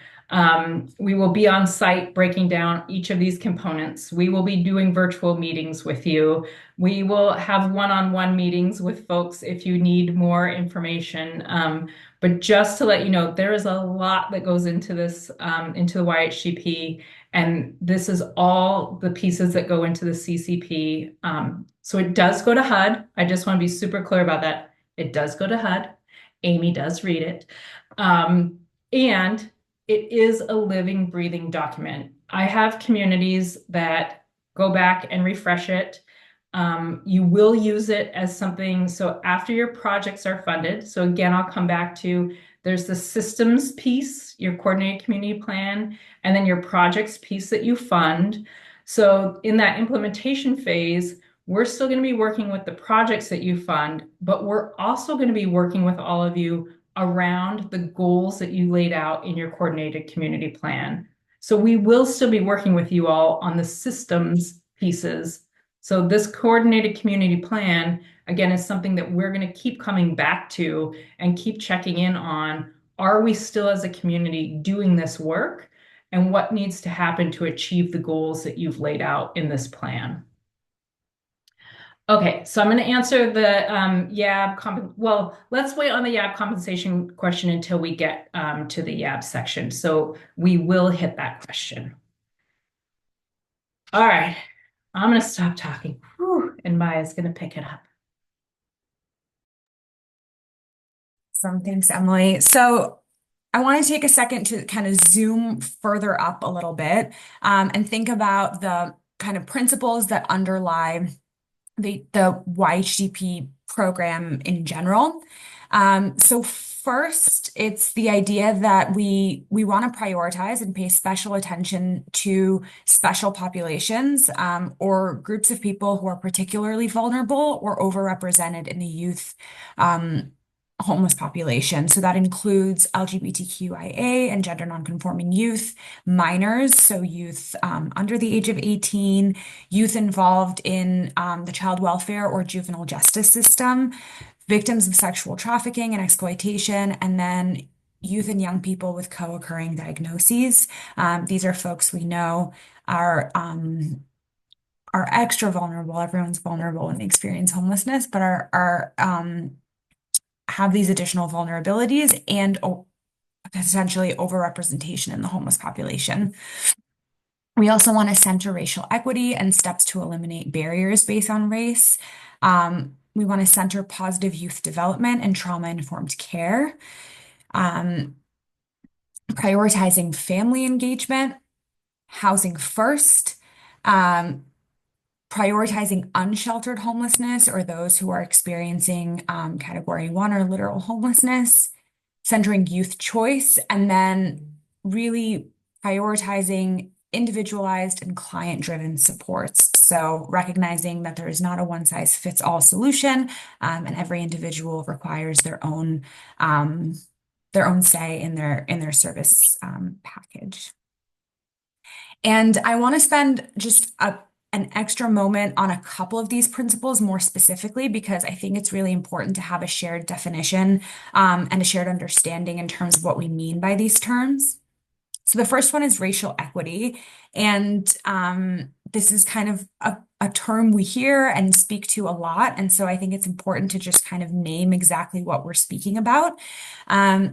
We will be on site breaking down each of these components. We will be doing virtual meetings with you. We will have one-on-one meetings with folks if you need more information. But just to let you know, there is a lot that goes into this, into the YHDP, and this is all the pieces that go into the CCP. So it does go to HUD. I just want to be super clear about that. It does go to HUD. Amy does read it. And it is a living, breathing document. I have communities that go back and refresh it. You will use it as something, so after your projects are funded, so again, I'll come back to, there's the systems piece, your coordinated community plan, and then your projects piece that you fund. So in that implementation phase, we're still going to be working with the projects that you fund, but we're also going to be working with all of you around the goals that you laid out in your coordinated community plan. So we will still be working with you all on the systems pieces. So this coordinated community plan, again, is something that we're going to keep coming back to and keep checking in on. Are we still as a community doing this work? And what needs to happen to achieve the goals that you've laid out in this plan? Okay, so I'm going to answer the YAB. Well, let's wait on the YAB compensation question until we get to the YAB section. So we will hit that question. All right, I'm going to stop talking. Whew, and Maya's going to pick it up. Awesome. Thanks, Emily. So I want to take a second to kind of zoom further up a little bit and think about the kind of principles that underlie the YHDP program in general. So first, it's the idea that we want to prioritize and pay special attention to special populations or groups of people who are particularly vulnerable or overrepresented in the youth homeless population. So that includes LGBTQIA and gender nonconforming youth, minors, so youth under the age of 18, youth involved in the child welfare or juvenile justice system, victims of sexual trafficking and exploitation, and then youth and young people with co-occurring diagnoses. These are folks we know are extra vulnerable. Everyone's vulnerable when they experience homelessness, but are have these additional vulnerabilities and potentially overrepresentation in the homeless population. We also want to center racial equity and steps to eliminate barriers based on race. We want to center positive youth development and trauma-informed care, prioritizing family engagement, housing first, prioritizing unsheltered homelessness or those who are experiencing Category 1 or literal homelessness, centering youth choice, and then really prioritizing individualized and client-driven supports. So recognizing that there is not a one-size-fits-all solution, and every individual requires their own say in their service package. And I want to spend just an extra moment on a couple of these principles more specifically, because I think it's really important to have a shared definition and a shared understanding in terms of what we mean by these terms. So the first one is racial equity. And this is kind of a term we hear and speak to a lot. And so I think it's important to just kind of name exactly what we're speaking about.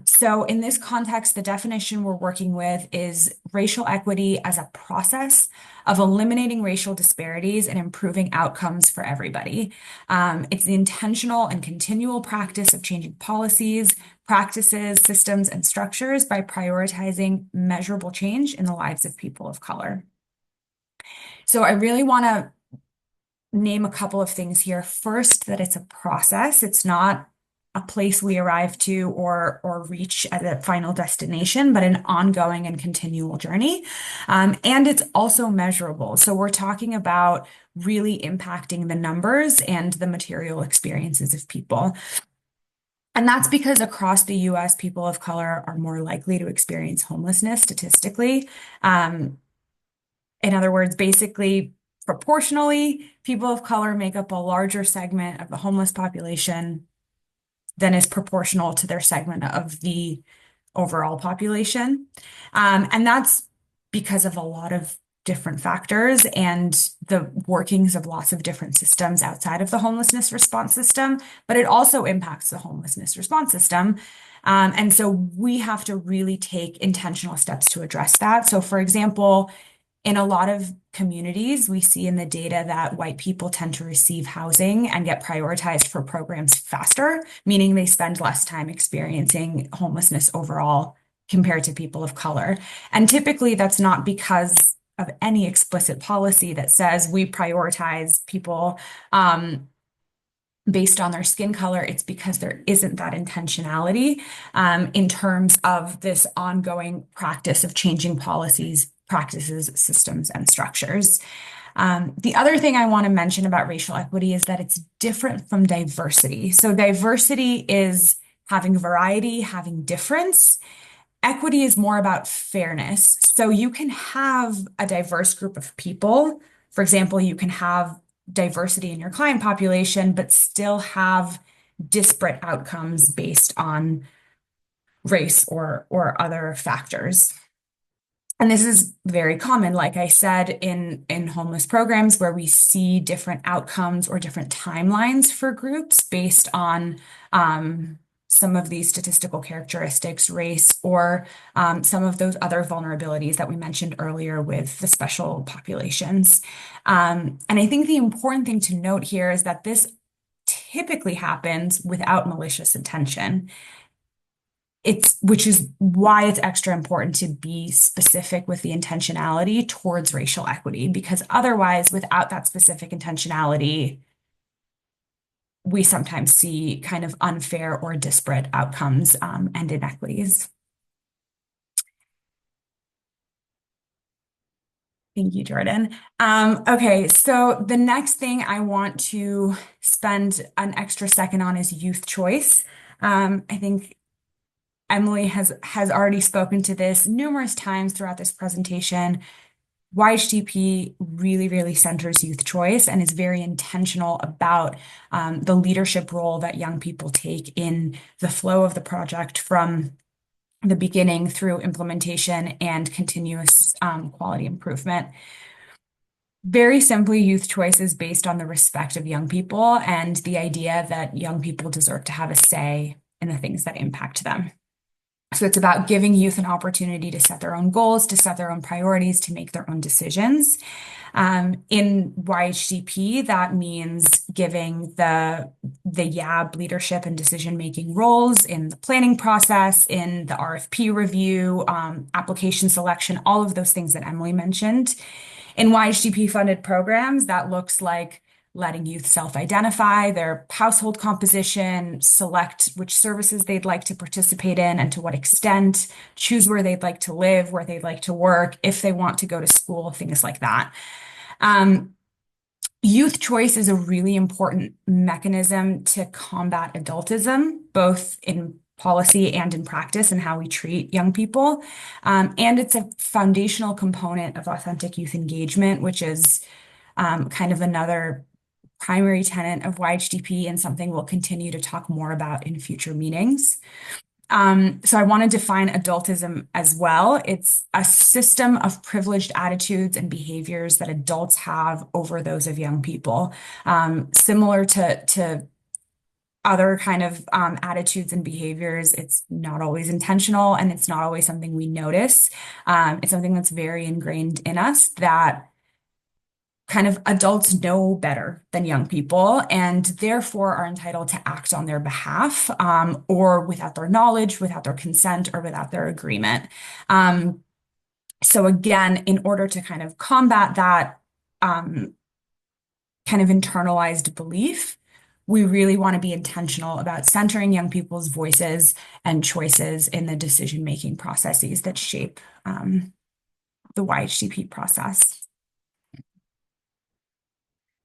So in this context, the definition we're working with is racial equity as a process of eliminating racial disparities and improving outcomes for everybody. It's the intentional and continual practice of changing policies, practices, systems, and structures by prioritizing measurable change in the lives of people of color. So I really want to name a couple of things here. First, that it's a process. It's not a place we arrive to or reach at a final destination, but an ongoing and continual journey. And it's also measurable. So we're talking about really impacting the numbers and the material experiences of people. And that's because across the US, people of color are more likely to experience homelessness statistically. In other words, basically, proportionally, people of color make up a larger segment of the homeless population than is proportional to their segment of the overall population. And that's because of a lot of different factors and the workings of lots of different systems outside of the homelessness response system, but it also impacts the homelessness response system. And so we have to really take intentional steps to address that. So for example, in a lot of communities, we see in the data that white people tend to receive housing and get prioritized for programs faster, meaning they spend less time experiencing homelessness overall compared to people of color. And typically that's not because of any explicit policy that says we prioritize people based on their skin color. It's because there isn't that intentionality in terms of this ongoing practice of changing policies, practices, systems, and structures. The other thing I want to mention about racial equity is that it's different from diversity. So diversity is having variety, having difference. Equity is more about fairness. So you can have a diverse group of people. For example, you can have diversity in your client population, but still have disparate outcomes based on race or other factors. And this is very common, like I said, in homeless programs where we see different outcomes or different timelines for groups based on some of these statistical characteristics, race, or some of those other vulnerabilities that we mentioned earlier with the special populations. And I think the important thing to note here is that this typically happens without malicious intention. Which is why it's extra important to be specific with the intentionality towards racial equity, because otherwise, without that specific intentionality, we sometimes see kind of unfair or disparate outcomes and inequities. Thank you, Jordan. Okay, so the next thing I want to spend an extra second on is youth choice. I think Emily has already spoken to this numerous times throughout this presentation. YHDP really, really centers youth choice and is very intentional about the leadership role that young people take in the flow of the project from the beginning through implementation and continuous quality improvement. Very simply, youth choice is based on the respect of young people and the idea that young people deserve to have a say in the things that impact them. So it's about giving youth an opportunity to set their own goals, to set their own priorities, to make their own decisions. In YHDP, that means giving the YAB leadership and decision-making roles in the planning process, in the RFP review, application selection, all of those things that Emily mentioned. In YHDP-funded programs, that looks like letting youth self-identify their household composition, select which services they'd like to participate in and to what extent, choose where they'd like to live, where they'd like to work, if they want to go to school, things like that. Youth choice is a really important mechanism to combat adultism, both in policy and in practice and how we treat young people. And it's a foundational component of authentic youth engagement, which is kind of another primary tenet of YHDP and something we'll continue to talk more about in future meetings. So I want to define adultism as well. It's a system of privileged attitudes and behaviors that adults have over those of young people, similar to other kind of attitudes and behaviors. It's not always intentional and it's not always something we notice. It's something that's very ingrained in us that kind of adults know better than young people and therefore are entitled to act on their behalf or without their knowledge, without their consent, or without their agreement. So again, in order to kind of combat that kind of internalized belief, we really want to be intentional about centering young people's voices and choices in the decision-making processes that shape the YHDP process.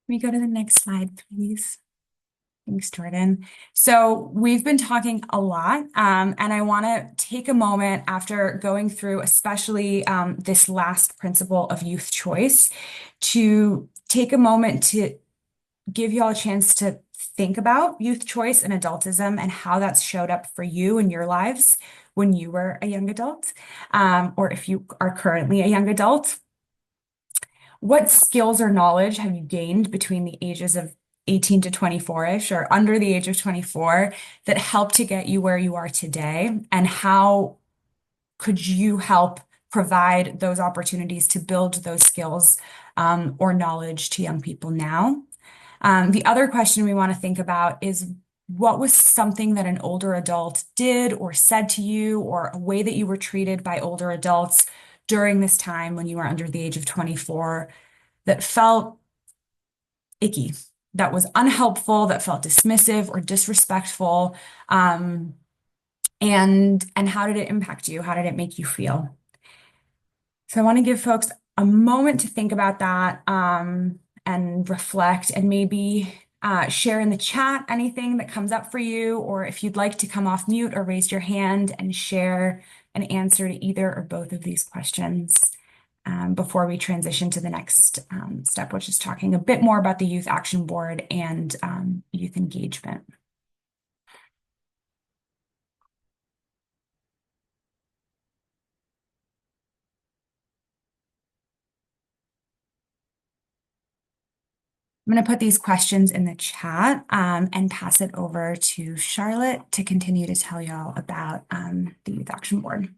Can we go to the next slide, please? Thanks, Jordan. So we've been talking a lot, and I want to take a moment after going through, especially this last principle of youth choice, to take a moment to give you all a chance to think about youth choice and adultism and how that's showed up for you in your lives when you were a young adult, or if you are currently a young adult. What skills or knowledge have you gained between the ages of 18 to 24-ish or under the age of 24 that helped to get you where you are today? And how could you help provide those opportunities to build those skills or knowledge to young people now? The other question we want to think about is, what was something that an older adult did or said to you, or a way that you were treated by older adults during this time when you were under the age of 24 that felt icky, that was unhelpful, that felt dismissive or disrespectful? And how did it impact you? How did it make you feel? So I want to give folks a moment to think about that and reflect, and maybe share in the chat anything that comes up for you, or if you'd like to come off mute or raise your hand and share an answer to either or both of these questions before we transition to the next step, which is talking a bit more about the Youth Action Board and youth engagement. I'm going to put these questions in the chat and pass it over to Charlotte to continue to tell y'all about the Youth Action Board.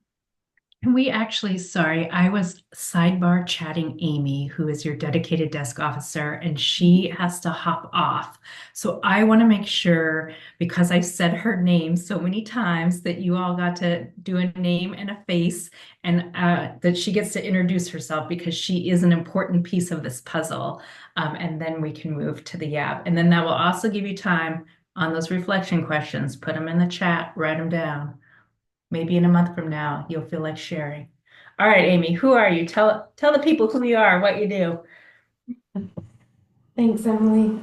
We actually, sorry, I was sidebar chatting Amy, who is your dedicated desk officer, and she has to hop off. So I want to make sure, because I said her name so many times, that you all got to do a name and a face, and that she gets to introduce herself, because she is an important piece of this puzzle. And then we can move to the YAB. And then that will also give you time on those reflection questions. Put them in the chat, write them down. Maybe in a month from now, you'll feel like sharing. All right, Amy, who are you? Tell the people who you are, what you do. Thanks, Emily.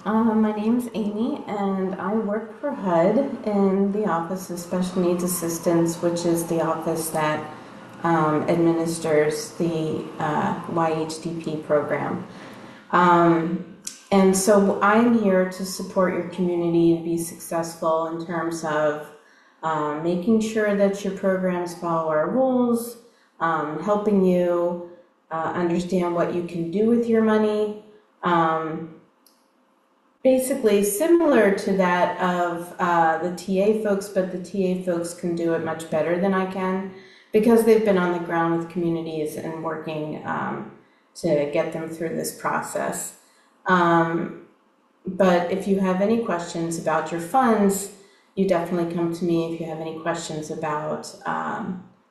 My name's Amy, and I work for HUD in the Office of Special Needs Assistance, which is the office that administers the YHDP program. And so I'm here to support your community and be successful in terms of making sure that your programs follow our rules, helping you understand what you can do with your money. Basically similar to that of the TA folks, but the TA folks can do it much better than I can because they've been on the ground with communities and working to get them through this process. But if you have any questions about your funds, you definitely come to me if you have any questions about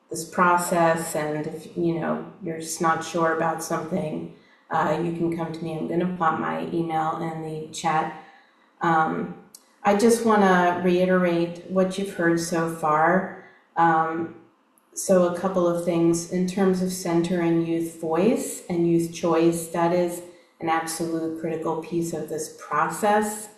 this process, and if you're just not sure about something, you can come to me. I'm going to pop my email in the chat. I just want to reiterate what you've heard so far. So a couple of things in terms of centering youth voice and youth choice, that is an absolute critical piece of this process.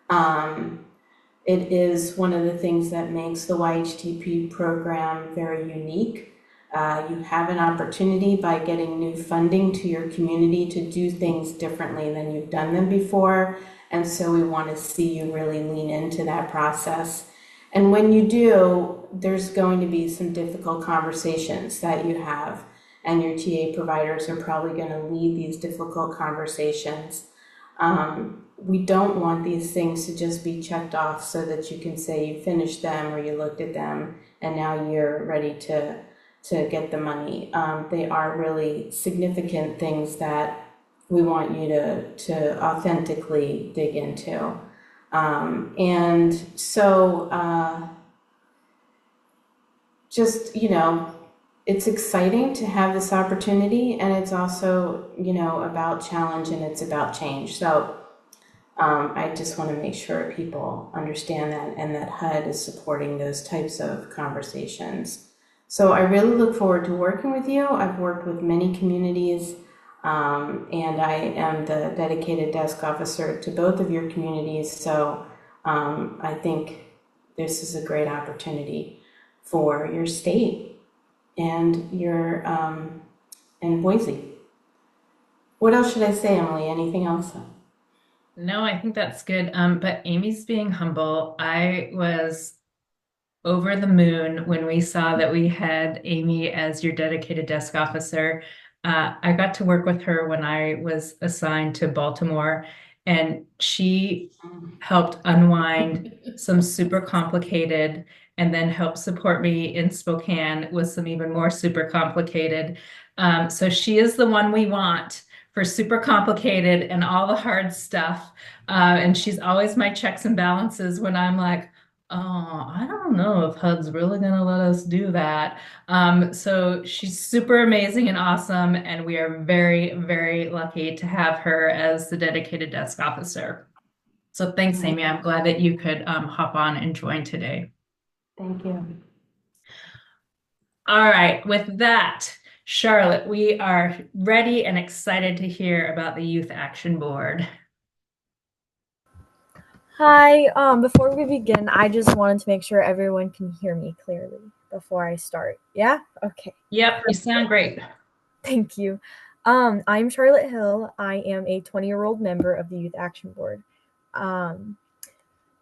It is one of the things that makes the YHDP program very unique. You have an opportunity by getting new funding to your community to do things differently than you've done them before. And so we want to see you really lean into that process. And when you do, there's going to be some difficult conversations that you have, and your TA providers are probably going to lead these difficult conversations. We don't want these things to just be checked off so that you can say you finished them or you looked at them and now you're ready to get the money. They are really significant things that we want you to authentically dig into. And so just, it's exciting to have this opportunity, and it's also, about challenge and it's about change. So I just want to make sure people understand that and that HUD is supporting those types of conversations. So I really look forward to working with you. I've worked with many communities, and I am the dedicated desk officer to both of your communities. So I think this is a great opportunity for your state and your and Boise. What else should I say, Emily? Anything else? No, I think that's good. But Amy's being humble. I was over the moon when we saw that we had Amy as your dedicated desk officer. I got to work with her when I was assigned to Baltimore, and she helped unwind some super complicated, and then helped support me in Spokane with some even more super complicated. So she is the one we want for super complicated and all the hard stuff. And she's always my checks and balances when I'm like, oh, I don't know if HUD's really going to let us do that. So she's super amazing and awesome, and we are very, very lucky to have her as the dedicated desk officer. So thanks, Amy. I'm glad that you could hop on and join today. Thank you. All right, with that, Charlotte, we are ready and excited to hear about the Youth Action Board. Hi, before we begin, I just wanted to make sure everyone can hear me clearly before I start. Yeah? Okay. Yep, you sound great. Thank you. I'm Charlotte Hill. I am a 20-year-old member of the Youth Action Board.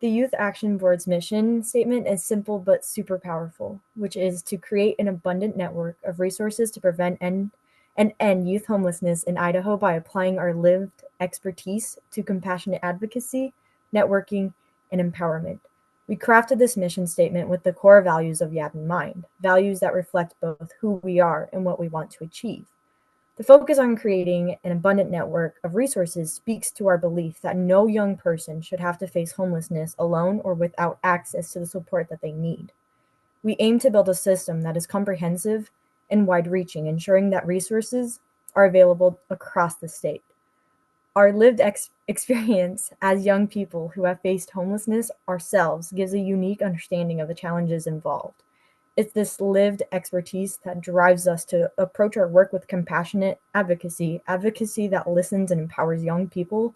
The Youth Action Board's mission statement is simple but super powerful, which is to create an abundant network of resources to prevent and end youth homelessness in Idaho by applying our lived expertise to compassionate advocacy, networking, and empowerment. We crafted this mission statement with the core values of YAB in mind, values that reflect both who we are and what we want to achieve. The focus on creating an abundant network of resources speaks to our belief that no young person should have to face homelessness alone or without access to the support that they need. We aim to build a system that is comprehensive and wide-reaching, ensuring that resources are available across the state. Our lived experience as young people who have faced homelessness ourselves gives a unique understanding of the challenges involved. It's this lived expertise that drives us to approach our work with compassionate advocacy that listens and empowers young people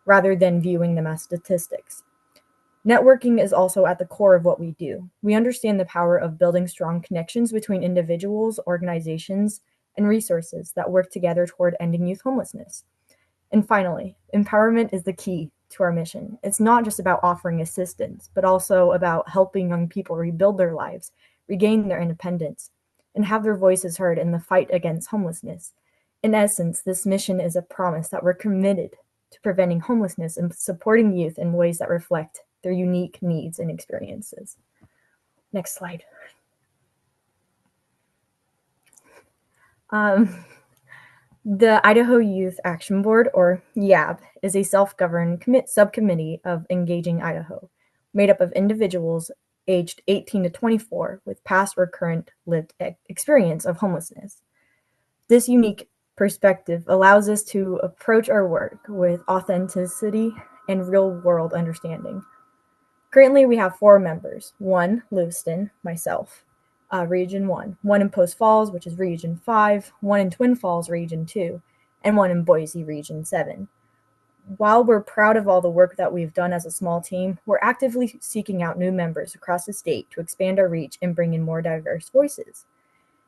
rather than viewing them as statistics. Networking is also at the core of what we do. We understand the power of building strong connections between individuals, organizations, and resources that work together toward ending youth homelessness. And finally, empowerment is the key to our mission. It's not just about offering assistance, but also about helping young people rebuild their lives, regain their independence, and have their voices heard in the fight against homelessness. In essence, this mission is a promise that we're committed to preventing homelessness and supporting youth in ways that reflect their unique needs and experiences. Next slide. The Idaho Youth Action Board, or YAB, is a self-governed subcommittee of Engaging Idaho, made up of individuals aged 18 to 24 with past or current lived experience of homelessness. This unique perspective allows us to approach our work with authenticity and real-world understanding. Currently, we have 4 members: 1, Lewiston, myself, Region 1, 1 in Post Falls, which is Region 5, 1 in Twin Falls, Region 2, and 1 in Boise, Region 7. While we're proud of all the work that we've done as a small team, we're actively seeking out new members across the state to expand our reach and bring in more diverse voices.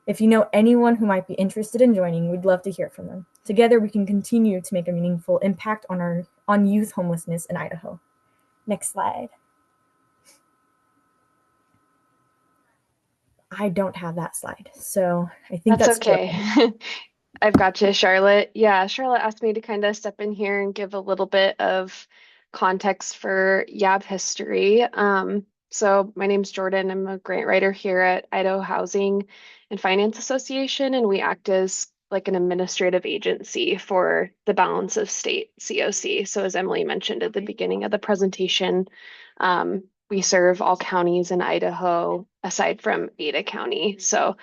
If you know anyone who might be interested in joining, we'd love to hear from them. Together, we can continue to make a meaningful impact on youth homelessness in Idaho. Next slide. I don't have that slide, so I think That's that's okay. I've got you, Charlotte. Yeah, Charlotte asked me to kind of step in here and give a little bit of context for YAB history. So my name's Jordan. I'm a grant writer here at Idaho Housing and Finance Association, and we act as like an administrative agency for the balance of state COC. So as Emily mentioned at the beginning of the presentation, we serve all counties in Idaho aside from Ada County. So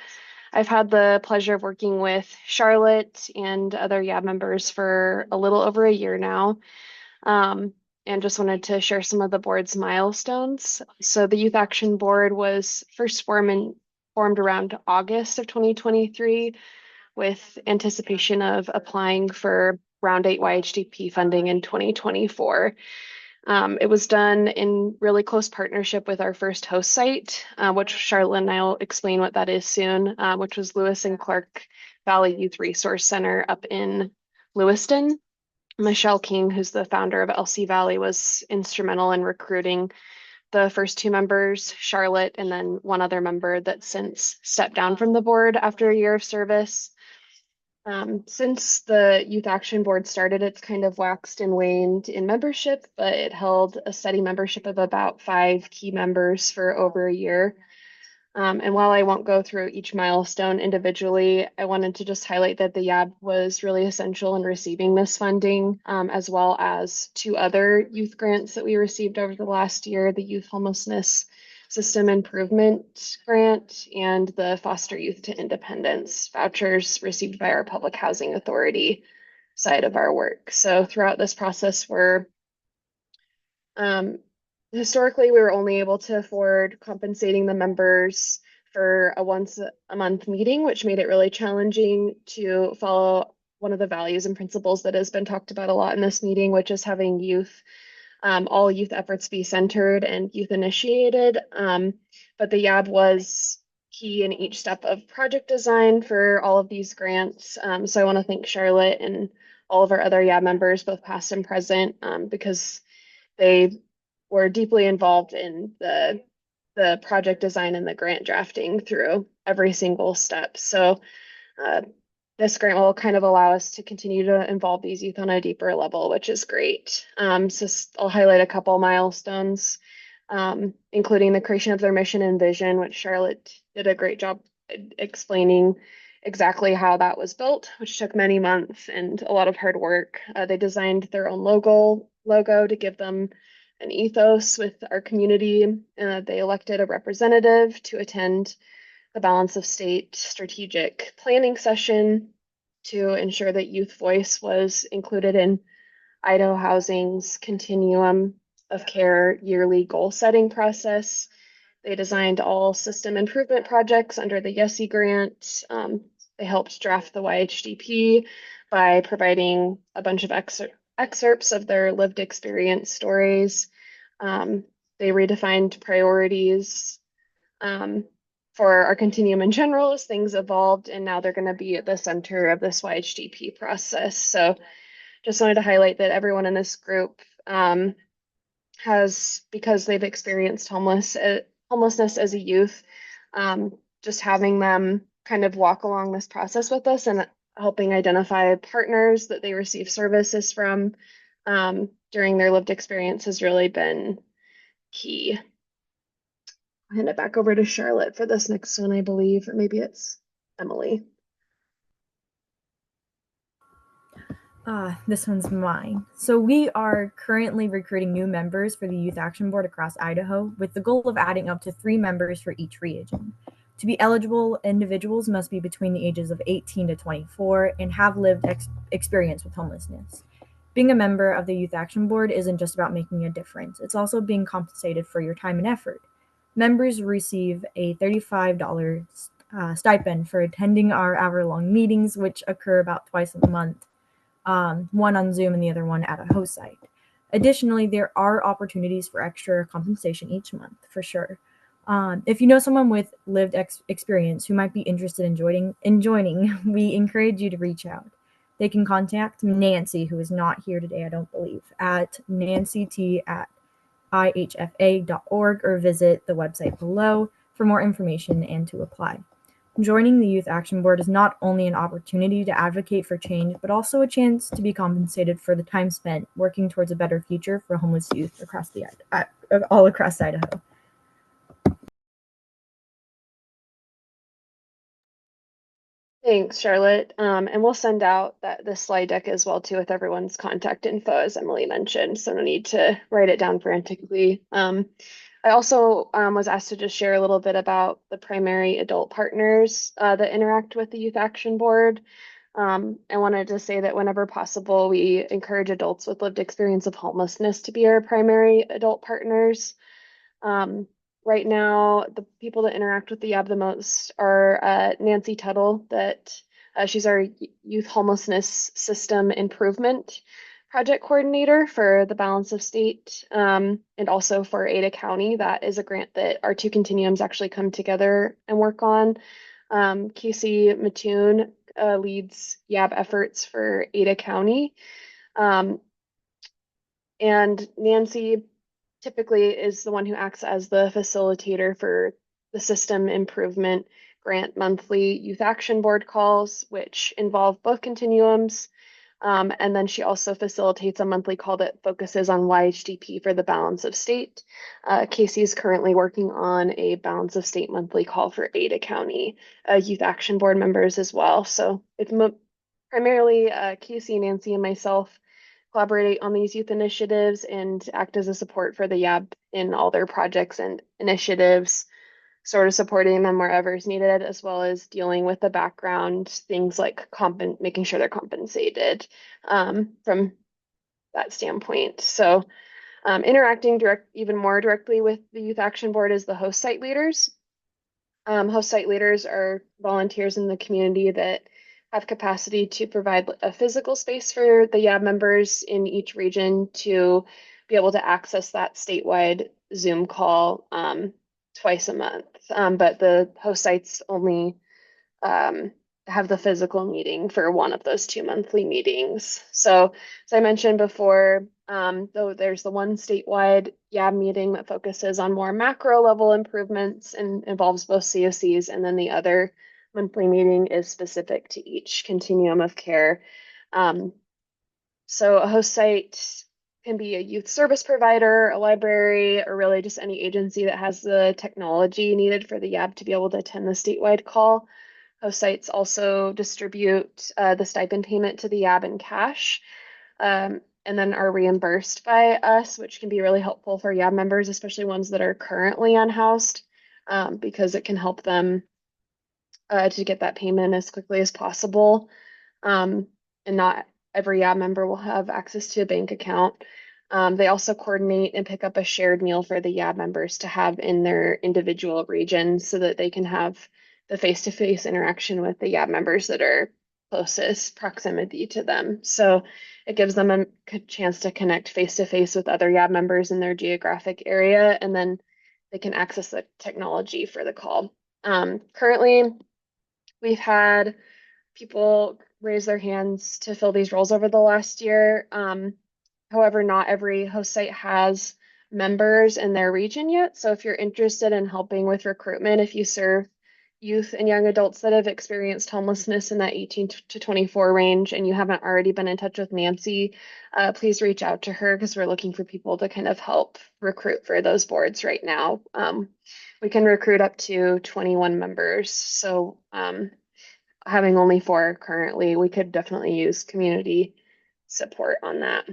I've had the pleasure of working with Charlotte and other YAB members for a little over a year now, and just wanted to share some of the board's milestones. So the Youth Action Board was first formed around August of 2023 with anticipation of applying for Round 8 YHDP funding in 2024. It was done in really close partnership with our first host site, which Charlotte and I will explain what that is soon, which was Lewis and Clark Valley Youth Resource Center up in Lewiston. Michelle King, who's the founder of LC Valley, was instrumental in recruiting the first 2 members, Charlotte, and then one other member that since stepped down from the board after a year of service. Since the Youth Action Board started, it's kind of waxed and waned in membership, but it held a steady membership of about 5 key members for over a year. And while I won't go through each milestone individually, I wanted to just highlight that the YAB was really essential in receiving this funding, as well as 2 other youth grants that we received over the last year, the Youth Homelessness System Improvement Grant and the Foster Youth to Independence vouchers received by our Public Housing Authority side of our work. So throughout this process, historically, we were only able to afford compensating the members for a once a month meeting, which made it really challenging to follow one of the values and principles that has been talked about a lot in this meeting, which is having all youth efforts be centered and youth initiated. But the YAB was key in each step of project design for all of these grants. So I want to thank Charlotte and all of our other YAB members, both past and present, because they were deeply involved in the project design and the grant drafting through every single step. So this grant will kind of allow us to continue to involve these youth on a deeper level, which is great. So I'll highlight a couple milestones, including the creation of their mission and vision, which Charlotte did a great job explaining exactly how that was built, which took many months and a lot of hard work. They designed their own logo to give them an ethos with our community. They elected a representative to attend the Balance of State strategic planning session to ensure that youth voice was included in Idaho Housing's continuum of care yearly goal setting process. They designed all system improvement projects under the YESI grant. They helped draft the YHDP by providing a bunch of excerpts of their lived experience stories. They redefined priorities for our continuum in general as things evolved, and now they're going to be at the center of this YHDP process. So just wanted to highlight that everyone in this group has, because they've experienced homelessness as a youth, just having them kind of walk along this process with us and helping identify partners that they receive services from during their lived experience has really been key. I'll hand it back over to Charlotte for this next one, I believe, or maybe it's Emily. This one's mine. So we are currently recruiting new members for the Youth Action Board across Idaho with the goal of adding up to 3 members for each region. To be eligible, individuals must be between the ages of 18 to 24 and have lived experience with homelessness. Being a member of the Youth Action Board isn't just about making a difference, it's also being compensated for your time and effort. Members receive a $35 stipend for attending our hour-long meetings, which occur about twice a month. One on Zoom and the other one at a host site. Additionally, there are opportunities for extra compensation each month, for sure. If you know someone with lived experience who might be interested in joining, we encourage you to reach out. They can contact Nancy, who is not here today, I don't believe, at nancyt@ihfa.org or visit the website below for more information and to apply. Joining the Youth Action Board is not only an opportunity to advocate for change, but also a chance to be compensated for the time spent working towards a better future for homeless youth all across Idaho. Thanks, Charlotte. And we'll send out this slide deck as well too with everyone's contact info, as Emily mentioned. So no need to write it down frantically. I also was asked to just share a little bit about the primary adult partners that interact with the Youth Action Board. I wanted to say that whenever possible, we encourage adults with lived experience of homelessness to be our primary adult partners. Right now, the people that interact with the YAB the most are Nancy Tuttle, she's our Youth Homelessness System Improvement Project Coordinator for the Balance of State, and also for Ada County. That is a grant that our 2 continuums actually come together and work on. Casey Mattoon leads YAB efforts for Ada County. And Nancy typically is the one who acts as the facilitator for the system improvement grant monthly Youth Action Board calls, which involve both continuums. And then she also facilitates a monthly call that focuses on YHDP for the Balance of State. Casey is currently working on a Balance of State monthly call for Ada County Youth Action Board members as well. So it's primarily Casey, Nancy, and myself collaborate on these youth initiatives and act as a support for the YAB in all their projects and initiatives, sort of supporting them wherever is needed, as well as dealing with the background things like making sure they're compensated from that standpoint. So interacting even more directly with the Youth Action Board is the host site leaders. Host site leaders are volunteers in the community that have capacity to provide a physical space for the YAB members in each region to be able to access that statewide Zoom call twice a month. But the host sites only have the physical meeting for one of those 2 monthly meetings. So as I mentioned before, though there's the one statewide YAB meeting that focuses on more macro level improvements and involves both COCs, and then the other monthly meeting is specific to each continuum of care. So a host site can be a youth service provider, a library, or really just any agency that has the technology needed for the YAB to be able to attend the statewide call. Host sites also distribute the stipend payment to the YAB in cash, and then are reimbursed by us, which can be really helpful for YAB members, especially ones that are currently unhoused, because it can help them to get that payment as quickly as possible, and not every YAB member will have access to a bank account. They also coordinate and pick up a shared meal for the YAB members to have in their individual regions so that they can have the face-to-face interaction with the YAB members that are closest proximity to them. So it gives them a chance to connect face-to-face with other YAB members in their geographic area, and then they can access the technology for the call. Currently, we've had people raise their hands to fill these roles over the last year. However, not every host site has members in their region yet. So if you're interested in helping with recruitment, if you serve youth and young adults that have experienced homelessness in that 18 to 24 range and you haven't already been in touch with Nancy, please reach out to her because we're looking for people to kind of help recruit for those boards right now. We can recruit up to 21 members. So having only 4 currently, we could definitely use community support on that.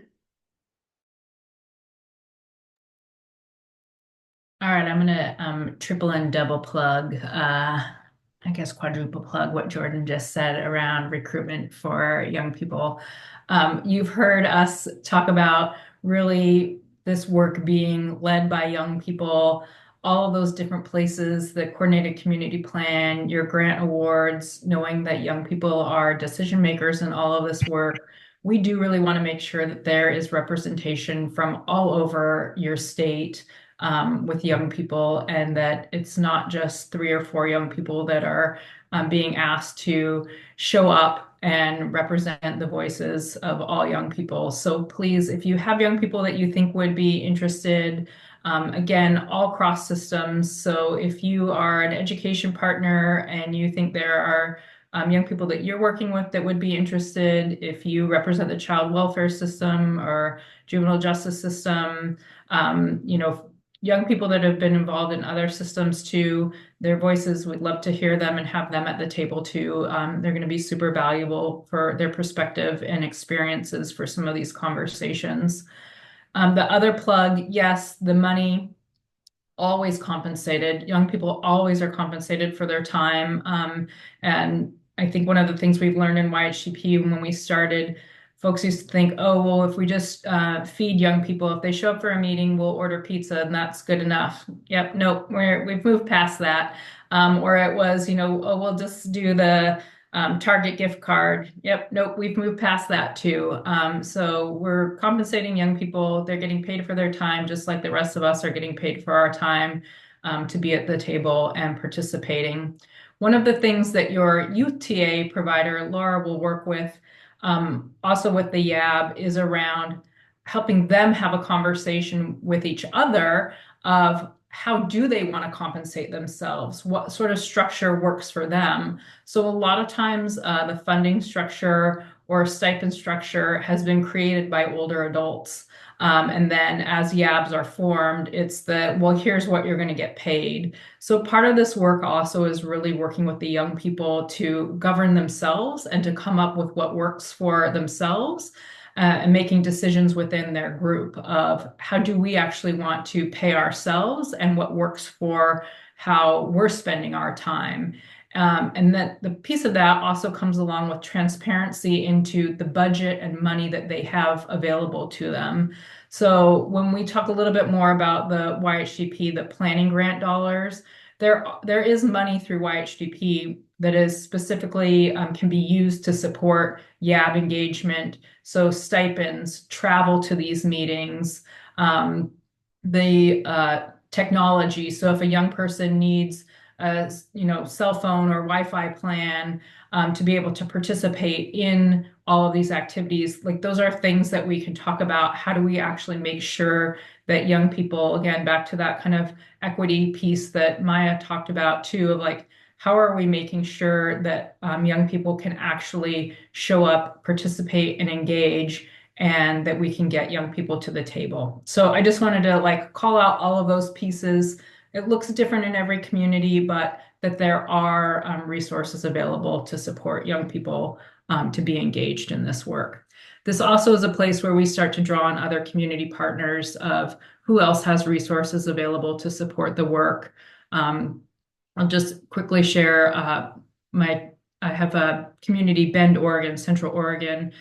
All right, I'm gonna triple and double plug, I guess quadruple plug what Jordan just said around recruitment for young people. You've heard us talk about really this work being led by young people, all of those different places, the coordinated community plan, your grant awards, knowing that young people are decision makers in all of this work. We do really want to make sure that there is representation from all over your state with young people, and that it's not just 3 or 4 young people that are being asked to show up and represent the voices of all young people. So please, if you have young people that you think would be interested, again, all cross systems. So if you are an education partner and you think there are young people that you're working with that would be interested, if you represent the child welfare system or juvenile justice system, you know, young people that have been involved in other systems too, their voices, we'd love to hear them and have them at the table too. They're going to be super valuable for their perspective and experiences for some of these conversations. The other plug, yes, the money, always compensated. Young people always are compensated for their time. And I think one of the things we've learned in YHDP when we started, folks used to think, oh, well, if we just feed young people, if they show up for a meeting, we'll order pizza and that's good enough. Yep, nope, we've moved past that. Or it was, you know, oh, we'll just do the Target gift card. Yep, nope, we've moved past that too. So we're compensating young people. They're getting paid for their time, just like the rest of us are getting paid for our time to be at the table and participating. One of the things that your youth TA provider, Laura, will work with, also with the YAB, is around helping them have a conversation with each other of how do they want to compensate themselves? What sort of structure works for them? So a lot of times the funding structure or stipend structure has been created by older adults. And then as YABs are formed, it's the, well, here's what you're going to get paid. So part of this work also is really working with the young people to govern themselves and to come up with what works for themselves. And making decisions within their group of how do we actually want to pay ourselves and what works for how we're spending our time. And that the piece of that also comes along with transparency into the budget and money that they have available to them. So when we talk a little bit more about the YHDP, the planning grant dollars, there is money through YHDP that is specifically can be used to support YAB engagement. So stipends, travel to these meetings, the technology. So if a young person needs a cell phone or Wi-Fi plan to be able to participate in all of these activities, like those are things that we can talk about. How do we actually make sure that young people, again, back to that kind of equity piece that Maya talked about too, of like, how are we making sure that young people can actually show up, participate, and engage, and that we can get young people to the table? So I just wanted to like call out all of those pieces. It looks different in every community, but that there are resources available to support young people to be engaged in this work. This also is a place where we start to draw on other community partners of who else has resources available to support the work. I'll just quickly share my I have a community, Bend, Oregon, Central Oregon.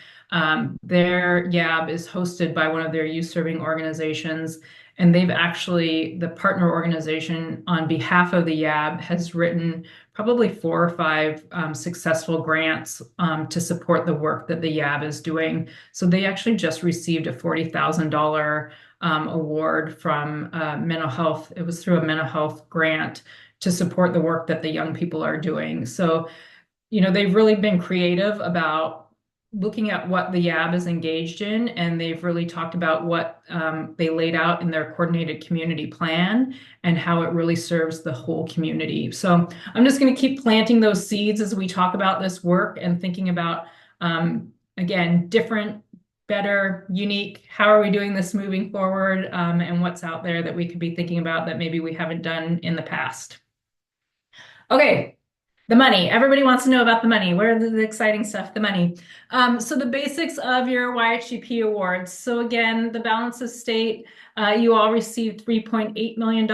Their YAB is hosted by one of their youth serving organizations, and they've actually, the partner organization on behalf of the YAB has written probably 4 or 5 successful grants to support the work that the YAB is doing. So they actually just received a $40,000 award from mental health. It was through a mental health grant to support the work that the young people are doing. So, they've really been creative about looking at what the YAB is engaged in, and they've really talked about what they laid out in their coordinated community plan and how it really serves the whole community. So I'm just going to keep planting those seeds as we talk about this work and thinking about, again, different, better, unique, how are we doing this moving forward, and what's out there that we could be thinking about that maybe we haven't done in the past. Okay. The money. Everybody wants to know about the money. Where are the exciting stuff? The money. So the basics of your YHDP awards. So again, the balance of state, you all received $3.8 million.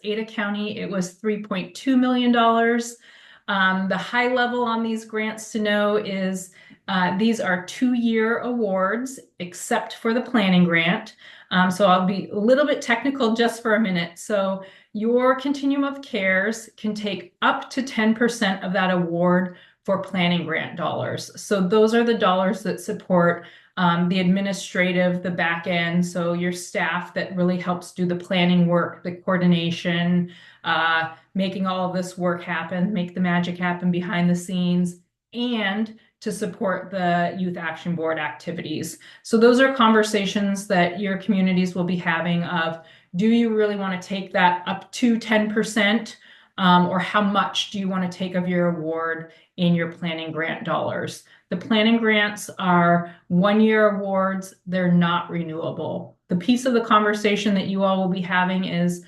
Ada County, it was $3.2 million. The high level on these grants to know is these are 2-year awards, except for the planning grant. So I'll be a little bit technical just for a minute. So your continuum of cares can take up to 10% of that award for planning grant dollars. So those are the dollars that support the administrative, the back end, so your staff that really helps do the planning work, the coordination, making all of this work happen, make the magic happen behind the scenes, and to support the Youth Action Board activities. So those are conversations that your communities will be having of, do you really want to take that up to 10%? Or how much do you want to take of your award in your planning grant dollars? The planning grants are 1-year awards. They're not renewable. The piece of the conversation that you all will be having is,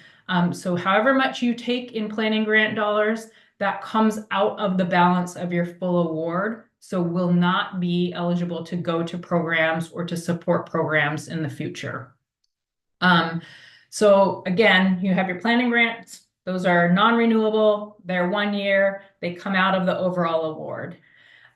so however much you take in planning grant dollars, that comes out of the balance of your full award. So will not be eligible to go to programs or to support programs in the future. So again, you have your planning grants. Those are non-renewable. They're 1 year. They come out of the overall award.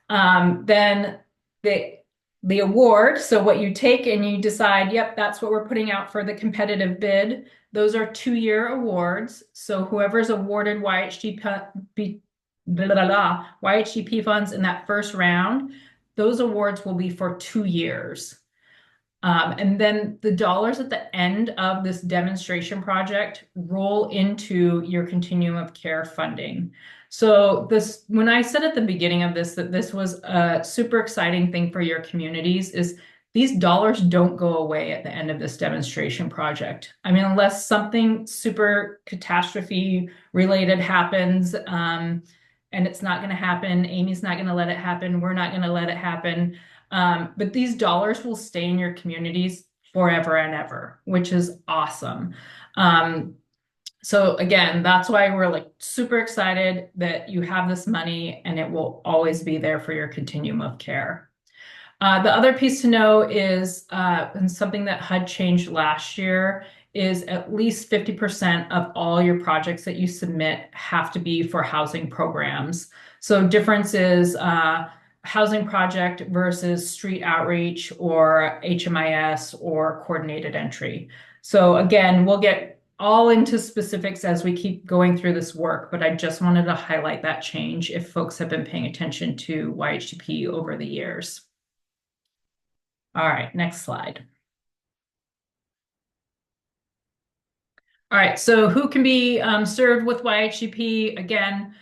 Then the award, so what you take and you decide, yep, that's what we're putting out for the competitive bid. Those are 2-year awards. So whoever's awarded YHDP funds in that first round, those awards will be for 2 years. And then the dollars at the end of this demonstration project roll into your continuum of care funding. So this, when I said at the beginning of this that this was a super exciting thing for your communities, is these dollars don't go away at the end of this demonstration project. I mean, unless something super catastrophe related happens, and it's not going to happen. Amy's not going to let it happen. We're not going to let it happen. But these dollars will stay in your communities forever and ever, which is awesome. So again, that's why we're like super excited that you have this money and it will always be there for your continuum of care. The other piece to know is, and something that HUD changed last year, is at least 50% of all your projects that you submit have to be for housing programs. So difference is housing project versus street outreach or HMIS or coordinated entry. So again, we'll get all into specifics as we keep going through this work, but I just wanted to highlight that change if folks have been paying attention to YHDP over the years. All right, next slide. All right, so who can be served with YHDP? Again,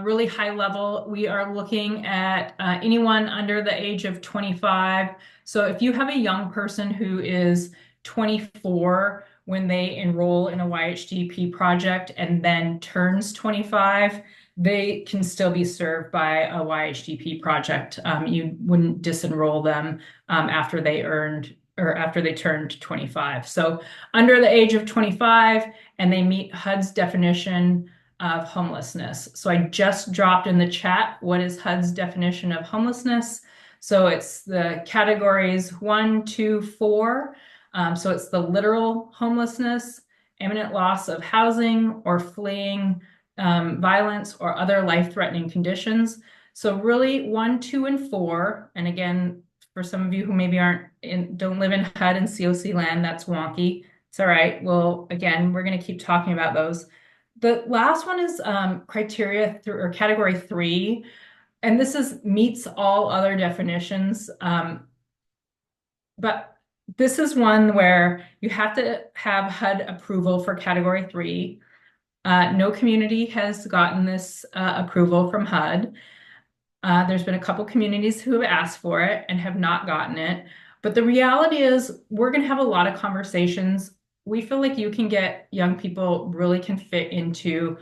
really high level. We are looking at anyone under the age of 25. So if you have a young person who is 24 when they enroll in a YHDP project and then turns 25, they can still be served by a YHDP project. You wouldn't disenroll them after they earned or after they turned 25. So under the age of 25, and they meet HUD's definition of homelessness. So I just dropped in the chat, what is HUD's definition of homelessness? So it's the categories 1, 2, 4. So it's the literal homelessness, imminent loss of housing or fleeing violence or other life-threatening conditions. So really 1, 2, and 4. And again, for some of you who maybe don't live in HUD and COC land, that's wonky. It's all right. Well, again, we're going to keep talking about those. The last one is criteria or category 3. And this meets all other definitions. But this is one where you have to have HUD approval for category 3. No community has gotten this approval from HUD. There's been a couple communities who have asked for it and have not gotten it. But the reality is we're going to have a lot of conversations. We feel like you can get young people really can fit into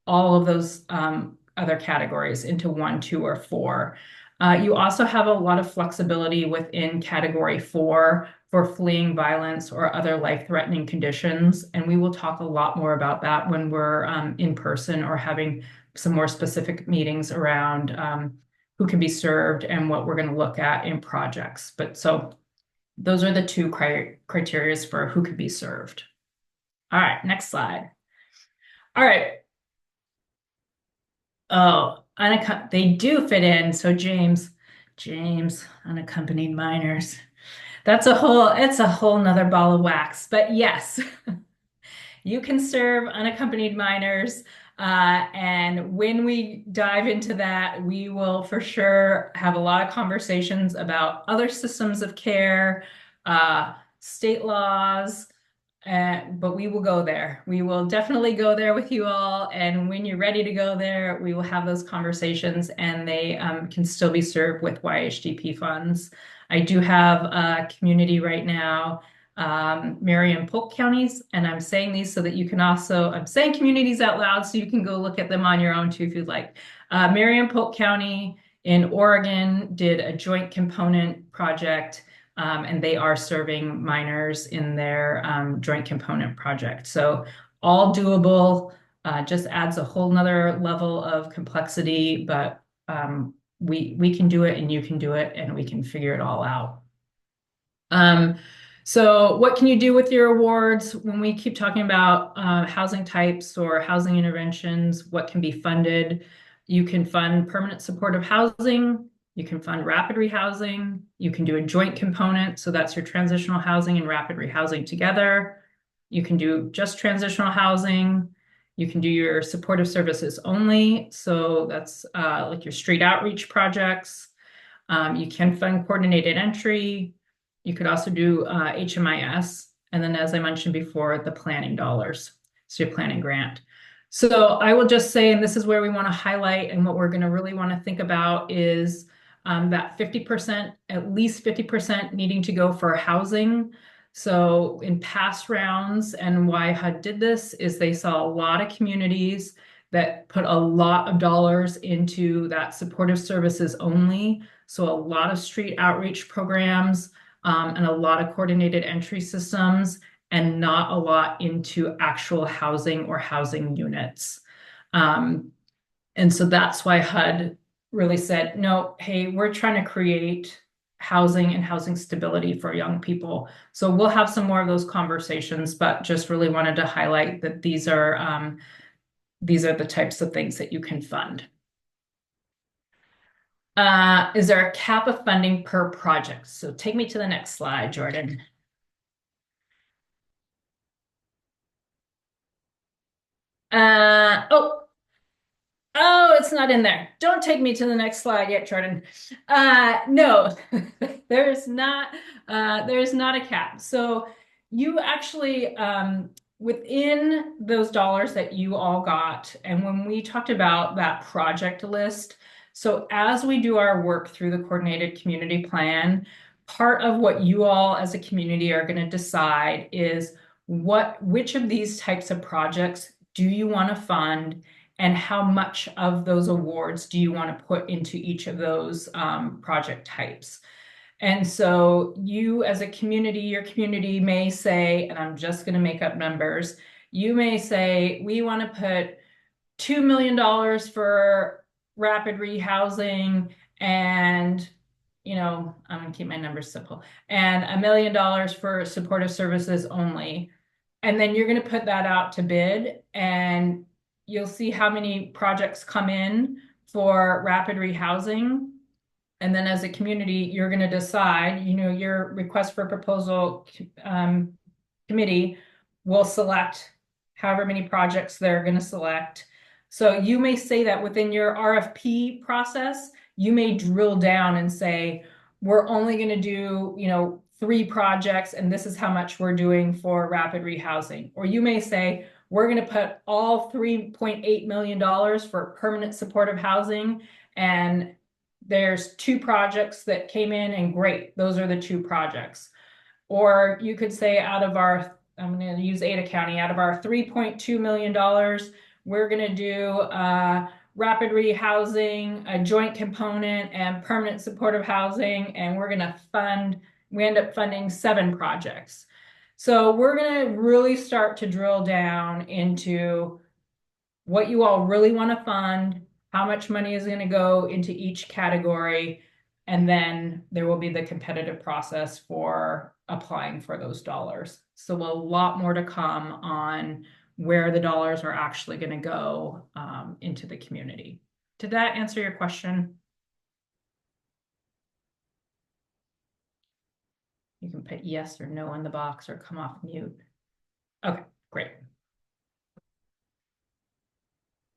all of those other categories into 1, 2, or 4. You also have a lot of flexibility within category 4 for fleeing violence or other life-threatening conditions. And we will talk a lot more about that when we're in person or having some more specific meetings around who can be served and what we're going to look at in projects. But so those are the 2 criteria for who could be served. All right, next slide. All right. Oh, they do fit in. So James, unaccompanied minors. It's a whole nother ball of wax. But yes, you can serve unaccompanied minors. And when we dive into that, we will for sure have a lot of conversations about other systems of care, state laws, but we will go there. We will definitely go there with you all. And when you're ready to go there, we will have those conversations, and they can still be served with YHDP funds. I do have a community right now, Marion Polk counties, and I'm saying these so that you can also, I'm saying communities out loud so you can go look at them on your own too if you'd like. Marion Polk County in Oregon did a joint component project. And they are serving minors in their joint component project. So all doable, just adds a whole nother level of complexity, but we can do it and you can do it and we can figure it all out. So what can you do with your awards when we keep talking about housing types or housing interventions? What can be funded? You can fund permanent supportive housing. You can fund rapid rehousing. You can do a joint component. So that's your transitional housing and rapid rehousing together. You can do just transitional housing. You can do your supportive services only. So that's like your street outreach projects. You can fund coordinated entry. You could also do HMIS. And then, as I mentioned before, the planning dollars. So your planning grant. So I will just say, and this is where we want to highlight, and what we're going to really want to think about is that 50%, at least 50% needing to go for housing. So in past rounds, and why HUD did this is they saw a lot of communities that put a lot of dollars into that supportive services only. So a lot of street outreach programs and a lot of coordinated entry systems, and not a lot into actual housing or housing units. And so that's why HUD really said, no, hey, we're trying to create housing and housing stability for young people. So we'll have some more of those conversations, but just really wanted to highlight that these are the types of things that you can fund. Is there a cap of funding per project? So take me to the next slide, Jordan. Oh, it's not in there. Don't take me to the next slide yet, Jordan. No, there's not a cap. So you actually, within those dollars that you all got, and when we talked about that project list, so as we do our work through the coordinated community plan, part of what you all as a community are going to decide is which of these types of projects do you want to fund, and how much of those awards do you want to put into each of those project types. And so you as a community, your community may say, and I'm just going to make up numbers, you may say, we want to put $2 million for rapid rehousing, and I'm going to keep my numbers simple, and $1 million for supportive services only. And then you're going to put that out to bid, and you'll see how many projects come in for rapid rehousing. And then as a community, you're going to decide, your request for proposal committee will select however many projects they're going to select. So you may say that within your RFP process, you may drill down and say, we're only going to do, 3 projects, and this is how much we're doing for rapid rehousing. Or you may say, we're going to put all $3.8 million for permanent supportive housing, and there's 2 projects that came in, and great, those are the 2 projects. Or you could say I'm going to use Ada County, out of our $3.2 million, we're going to do rapid rehousing, a joint component, and permanent supportive housing, and we end up funding 7 projects. So we're going to really start to drill down into what you all really want to fund, how much money is going to go into each category, and then there will be the competitive process for applying for those dollars. So a lot more to come on where the dollars are actually going to go into the community. Did that answer your question? You can put yes or no in the box or come off mute. Okay, great.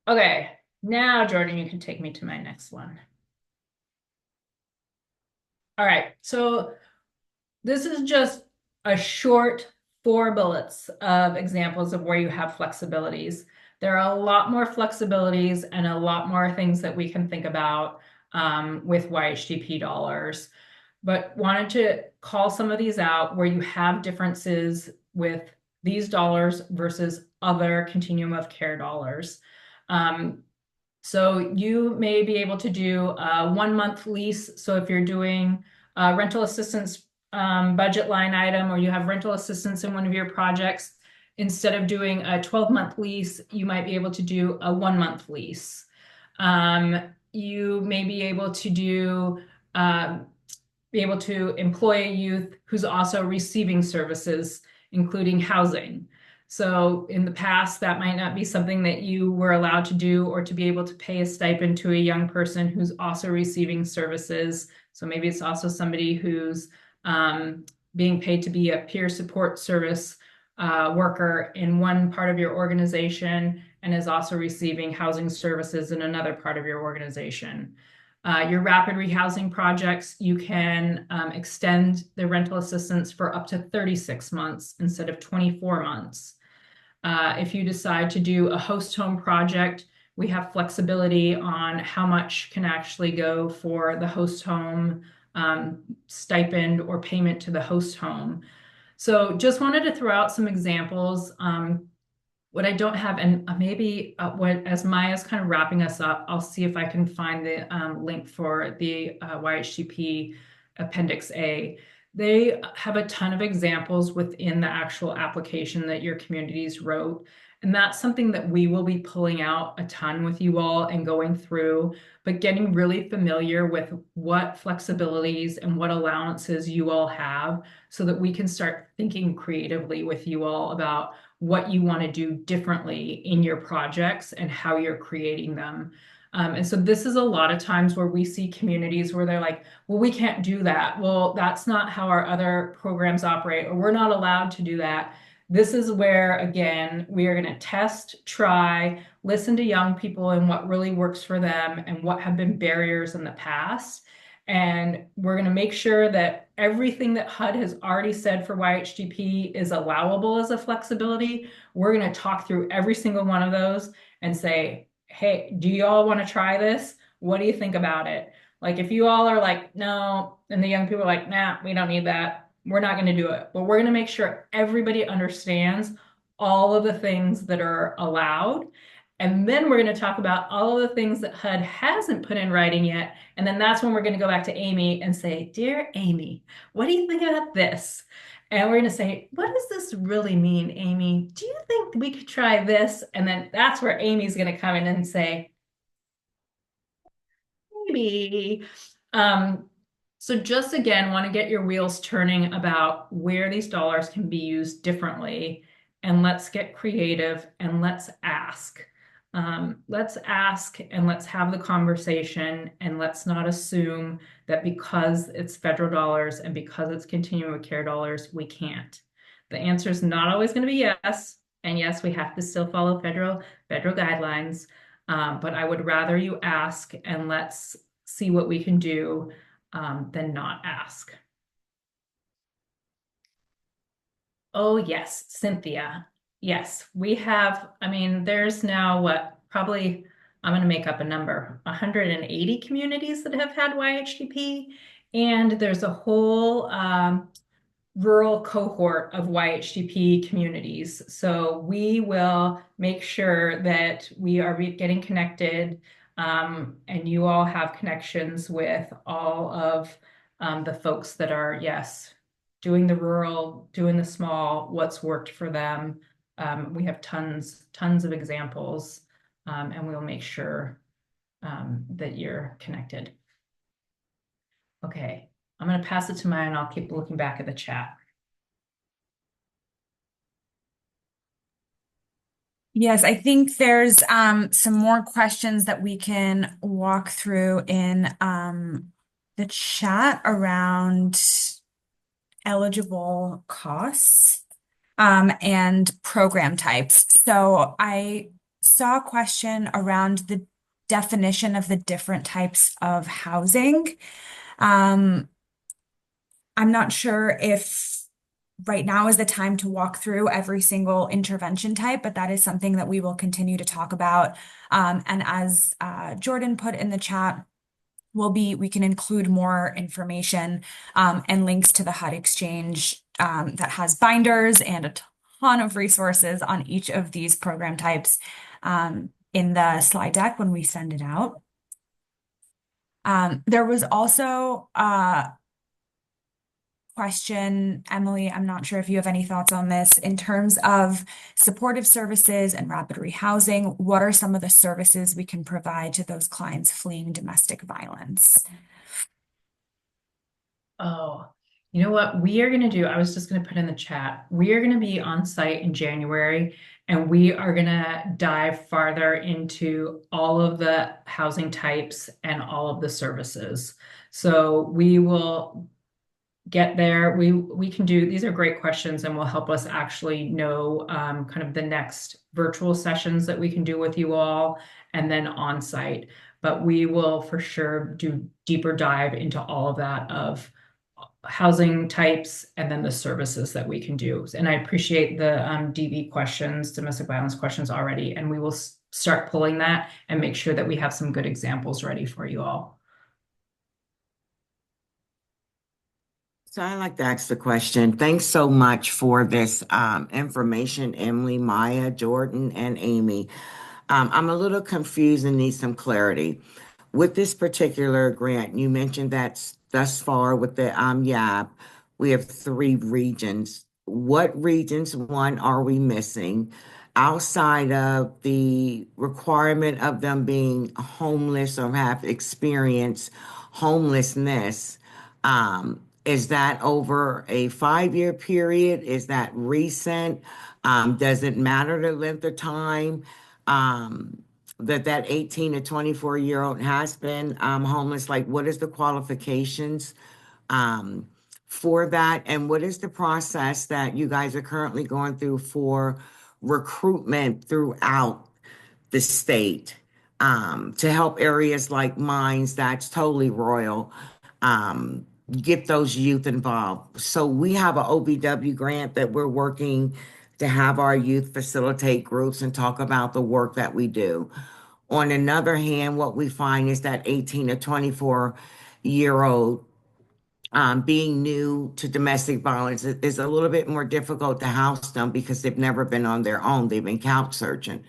Okay, now Jordan, you can take me to my next one. All right, so this is just a short 4 bullets of examples of where you have flexibilities. There are a lot more flexibilities and a lot more things that we can think about with YHDP dollars, but wanted to call some of these out where you have differences with these dollars versus other continuum of care dollars. So you may be able to do a 1-month lease. So if you're doing a rental assistance budget line item, or you have rental assistance in one of your projects, instead of doing a 12-month lease, you might be able to do a 1-month lease. You may be able to employ a youth who's also receiving services, including housing. So in the past, that might not be something that you were allowed to do, or to be able to pay a stipend to a young person who's also receiving services. So maybe it's also somebody who's being paid to be a peer support service worker in one part of your organization and is also receiving housing services in another part of your organization. Your rapid rehousing projects, you can extend the rental assistance for up to 36 months instead of 24 months. If you decide to do a host home project, we have flexibility on how much can actually go for the host home stipend or payment to the host home. So just wanted to throw out some examples. What I don't have, and maybe as Maya's kind of wrapping us up, I'll see if I can find the link for the YHDP Appendix A. They have a ton of examples within the actual application that your communities wrote. And that's something that we will be pulling out a ton with you all and going through, but getting really familiar with what flexibilities and what allowances you all have so that we can start thinking creatively with you all about what you want to do differently in your projects and how you're creating them. And so this is a lot of times where we see communities where they're like, well, we can't do that. Well, that's not how our other programs operate, or we're not allowed to do that. This is where, again, we are going to test, try, listen to young people and what really works for them and what have been barriers in the past. And we're going to make sure that everything that HUD has already said for YHDP is allowable as a flexibility. We're going to talk through every single one of those and say, hey, do you all want to try this? What do you think about it? Like if you all are like, no, and the young people are like, nah, we don't need that, we're not going to do it. But we're going to make sure everybody understands all of the things that are allowed. And then we're going to talk about all of the things that HUD hasn't put in writing yet. And then that's when we're going to go back to Amy and say, dear Amy, what do you think about this? And we're going to say, what does this really mean, Amy? Do you think we could try this? And then that's where Amy's going to come in and say, maybe. So just again, want to get your wheels turning about where these dollars can be used differently. And let's get creative and let's ask. Let's ask and let's have the conversation, and let's not assume that because it's federal dollars and because it's continuum of care dollars, we can't. The answer is not always going to be yes. And yes, we have to still follow federal guidelines. But I would rather you ask and let's see what we can do than not ask. Oh, yes, Cynthia. Yes, we have, I mean, there's now what, probably, I'm going to make up a number, 180 communities that have had YHDP. And there's a whole rural cohort of YHDP communities. So we will make sure that we are getting connected, and you all have connections with all of the folks that are, yes, doing the rural, doing the small, what's worked for them. We have tons of examples, and we'll make sure that you're connected. Okay, I'm going to pass it to Maya, and I'll keep looking back at the chat. Yes, I think there's some more questions that we can walk through in the chat around eligible costs and program types. So I saw a question around the definition of the different types of housing. I'm not sure if right now is the time to walk through every single intervention type, but that is something that we will continue to talk about. And as Jordan put in the chat, we can include more information and links to the HUD Exchange that has binders and a ton of resources on each of these program types in the slide deck when we send it out. There was also question, Emily, I'm not sure if you have any thoughts on this. In terms of supportive services and rapid rehousing, what are some of the services we can provide to those clients fleeing domestic violence? Oh, you know what we are going to do? I was just going to put in the chat. We are going to be on site in January, and we are going to dive farther into all of the housing types and all of the services. So we will get there. We can do, these are great questions and will help us actually know kind of the next virtual sessions that we can do with you all, and then on site. But we will for sure do deeper dive into all of that of housing types and then the services that we can do. And I appreciate the DV questions, domestic violence questions already, and we will start pulling that and make sure that we have some good examples ready for you all. So I'd like to ask the question. Thanks so much for this information, Emily, Maya, Jordan, and Amy. I'm a little confused and need some clarity. With this particular grant, you mentioned that thus far with the YAP, we have 3 regions. What regions, one, are we missing outside of the requirement of them being homeless or have experienced homelessness? Is that over a 5-year period? Is that recent? Does it matter the length of time? That 18 to 24-year-old has been homeless? Like, what is the qualifications for that? And what is the process that you guys are currently going through for recruitment throughout the state to help areas like mine that's totally rural, get those youth involved? So we have an OBW grant that we're working to have our youth facilitate groups and talk about the work that we do. On another hand, what we find is that 18 to 24-year-old being new to domestic violence is a little bit more difficult to house them because they've never been on their own. They've been surfing,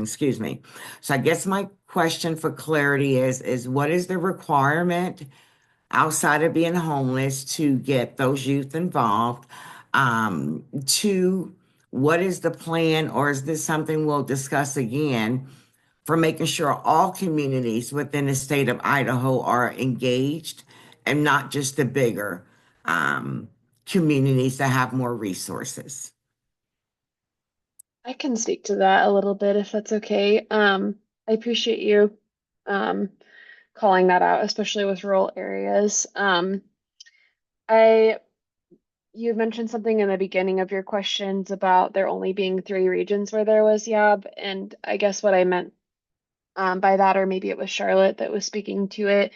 excuse me. So I guess my question for clarity is what is the requirement outside of being homeless to get those youth involved? Two, what is the plan, or is this something we'll discuss again for making sure all communities within the state of Idaho are engaged and not just the bigger communities that have more resources? I can speak to that a little bit if that's okay. I appreciate you um, calling that out, especially with rural areas. I You mentioned something in the beginning of your questions about there only being 3 regions where there was YAB, and I guess what I meant by that, or maybe it was Charlotte that was speaking to it,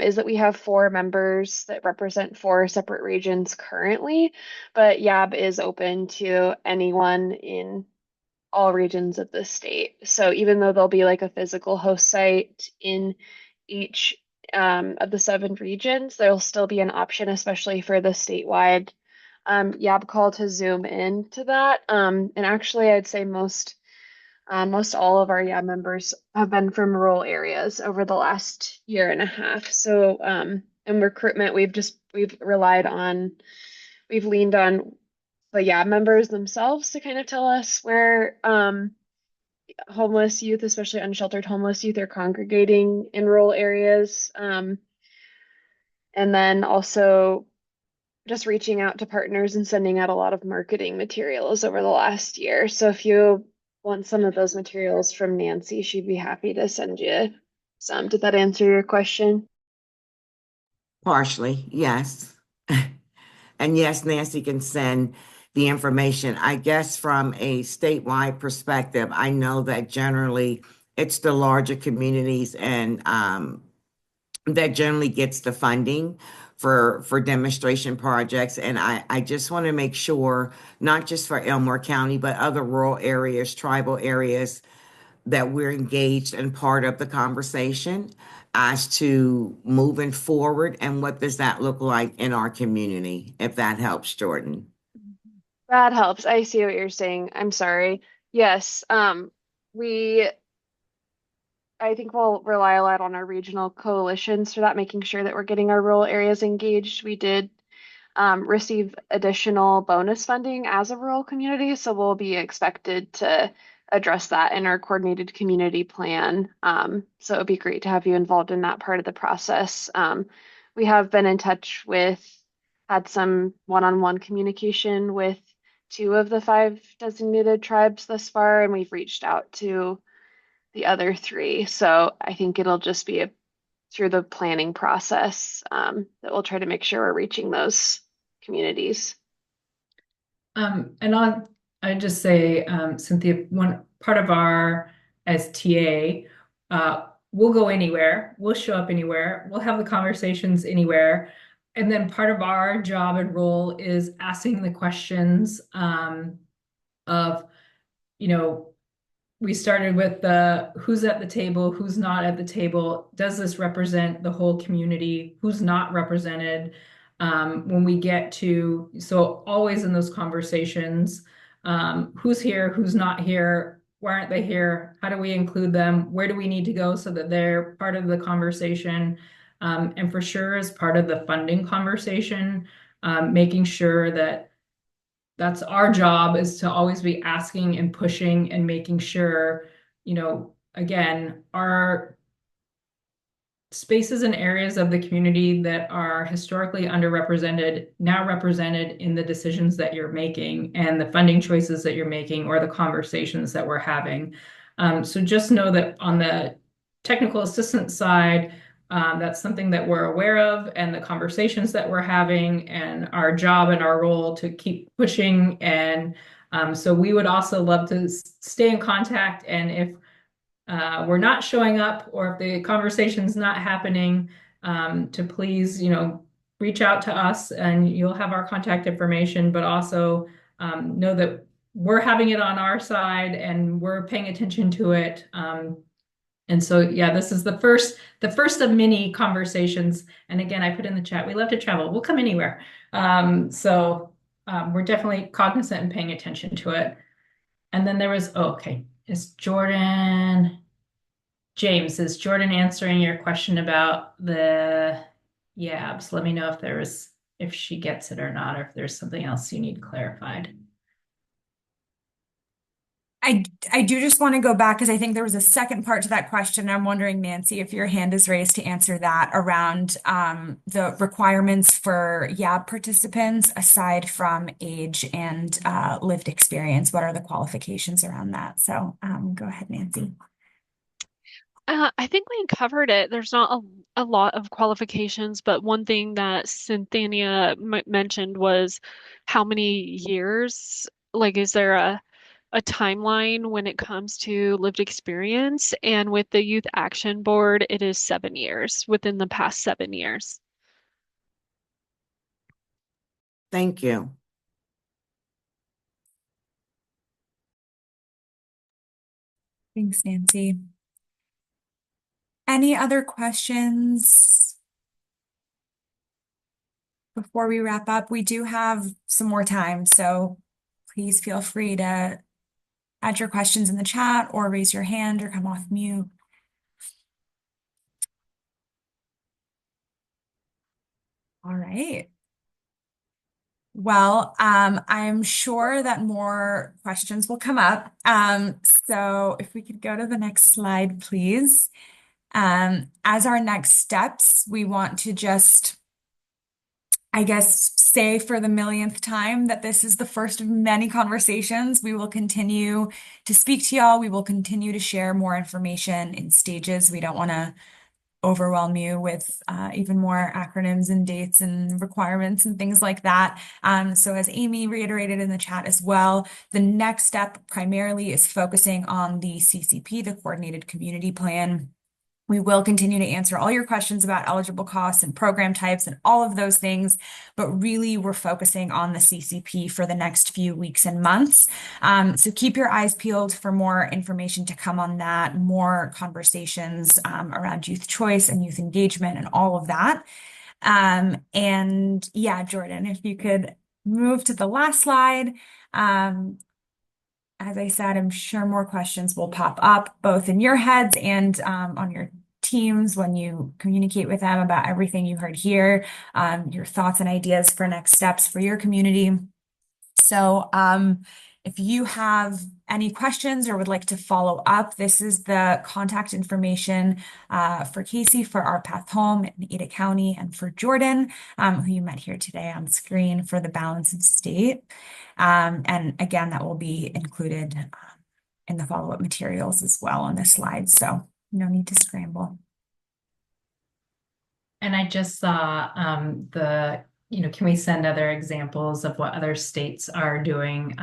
is that we have 4 members that represent 4 separate regions currently, but YAB is open to anyone in all regions of the state. So even though there'll be like a physical host site in each of the 7 regions, there'll still be an option, especially for the statewide YAB call, to zoom into that. And actually, I'd say most all of our YAB members have been from rural areas over the last year and a half. So in recruitment, we've leaned on the YAB members themselves to kind of tell us where homeless youth, especially unsheltered homeless youth, are congregating in rural areas. And then also just reaching out to partners and sending out a lot of marketing materials over the last year. So if you want some of those materials from Nancy, she'd be happy to send you some. Did that answer your question? Partially, yes. And yes, Nancy can send the information. I guess from a statewide perspective, I know that generally it's the larger communities and that generally gets the funding for demonstration projects. And I just want to make sure, not just for Elmore County, but other rural areas, tribal areas, that we're engaged and part of the conversation as to moving forward and what does that look like in our community, if that helps, Jordan. That helps. I see what you're saying. I'm sorry. Yes, we I think we'll rely a lot on our regional coalitions for that, making sure that we're getting our rural areas engaged. We did receive additional bonus funding as a rural community, so we'll be expected to address that in our coordinated community plan. So it would be great to have you involved in that part of the process. We have been in touch had some one-on-one communication with 2 of the 5 designated tribes thus far, and we've reached out to the other 3. So I think it'll just be through the planning process that we'll try to make sure we're reaching those communities. And I just say, Cynthia, one part of our as TA, we'll go anywhere, we'll show up anywhere, we'll have the conversations anywhere. And then part of our job and role is asking the questions of, we started with the who's at the table, who's not at the table. Does this represent the whole community? Who's not represented? When we get to, so always in those conversations, who's here, who's not here, why aren't they here? How do we include them? Where do we need to go so that they're part of the conversation? And for sure, as part of the funding conversation, making sure that that's our job, is to always be asking and pushing and making sure, again, our spaces and areas of the community that are historically underrepresented, now represented in the decisions that you're making and the funding choices that you're making or the conversations that we're having. So just know that on the technical assistance side, that's something that we're aware of, and the conversations that we're having, and our job and our role to keep pushing. And so we would also love to stay in contact. And if we're not showing up, or if the conversation's not happening, to please, reach out to us, and you'll have our contact information, but also know that we're having it on our side and we're paying attention to it. And so, yeah, this is the first of many conversations. And again, I put in the chat, we love to travel. We'll come anywhere. So we're definitely cognizant and paying attention to it. And then there was, okay, James, is Jordan answering your question about the YABs? Let me know if she gets it or not, or if there's something else you need clarified. I do just want to go back because I think there was a second part to that question. I'm wondering, Nancy, if your hand is raised to answer that around the requirements for YAB participants aside from age and lived experience. What are the qualifications around that? So go ahead, Nancy. I think we covered it. There's not a lot of qualifications, but one thing that Cynthia mentioned was how many years, like, is there a timeline when it comes to lived experience? And with the Youth Action Board, it is 7 years, within the past 7 years. Thank you. Thanks, Nancy. Any other questions before we wrap up? We do have some more time, so please feel free to add your questions in the chat or raise your hand or come off mute. All right. Well, I'm sure that more questions will come up. So if we could go to the next slide, please. As our next steps, we want to just, I guess, say for the millionth time that this is the first of many conversations. We will continue to speak to y'all. We will continue to share more information in stages. We don't want to overwhelm you with even more acronyms and dates and requirements and things like that. So as Amy reiterated in the chat as well, the next step primarily is focusing on the CCP, the Coordinated Community Plan. We will continue to answer all your questions about eligible costs and program types and all of those things, but really we're focusing on the CCP for the next few weeks and months. So keep your eyes peeled for more information to come on that, more conversations around youth choice and youth engagement and all of that. And yeah, Jordan, if you could move to the last slide. As I said, I'm sure more questions will pop up both in your heads and on your teams when you communicate with them about everything you heard here, your thoughts and ideas for next steps for your community. So if you have any questions or would like to follow up, this is the contact information for Casey for our Path Home in Ada County and for Jordan, who you met here today on screen for the balance of state. And again, that will be included in the follow-up materials as well on this slide. So no need to scramble. And I just saw can we send other examples of what other states are doing?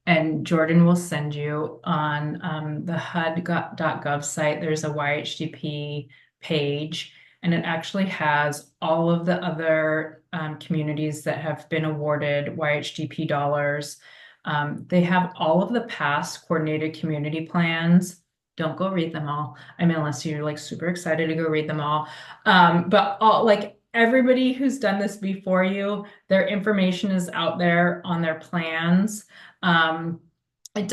And Jordan will send you on the HUD.gov site. There's a YHDP page, and it actually has all of the other communities that have been awarded YHDP dollars. They have all of the past coordinated community plans. Don't go read them all. I mean, unless you're like super excited to go read them all. But all, like everybody who's done this before you, their information is out there on their plans. It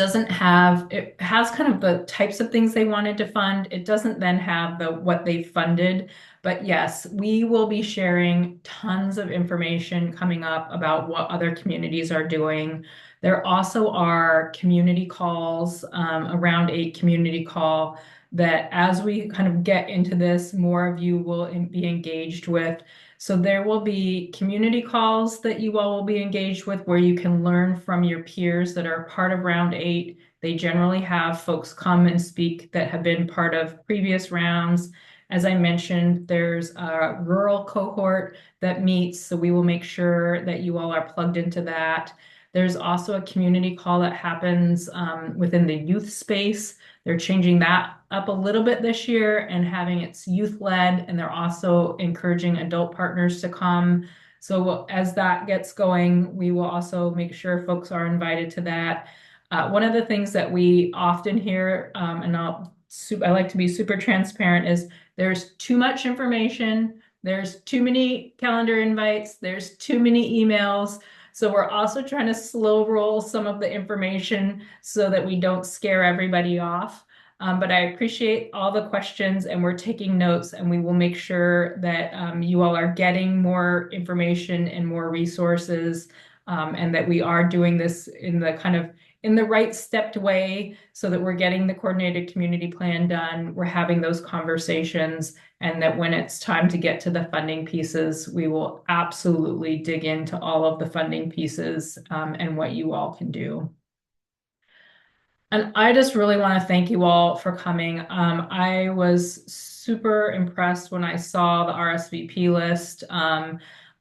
has kind of the types of things they wanted to fund. It doesn't then have what they funded. But yes, we will be sharing tons of information coming up about what other communities are doing. There also are community calls, around 8 community call that as we kind of get into this, more of you will be engaged with. So there will be community calls that you all will be engaged with where you can learn from your peers that are part of round 8. They generally have folks come and speak that have been part of previous rounds. As I mentioned, there's a rural cohort that meets, so we will make sure that you all are plugged into that. There's also a community call that happens within the youth space. They're changing that up a little bit this year and having it's youth-led, and they're also encouraging adult partners to come. So as that gets going, we will also make sure folks are invited to that. One of the things that we often hear, and I like to be super transparent, is there's too much information, there's too many calendar invites, there's too many emails. So we're also trying to slow roll some of the information so that we don't scare everybody off. But I appreciate all the questions, and we're taking notes, and we will make sure that you all are getting more information and more resources, and that we are doing this in the kind of in the right stepped way so that we're getting the coordinated community plan done, we're having those conversations, and that when it's time to get to the funding pieces, we will absolutely dig into all of the funding pieces and what you all can do. And I just really want to thank you all for coming. I was super impressed when I saw the RSVP list.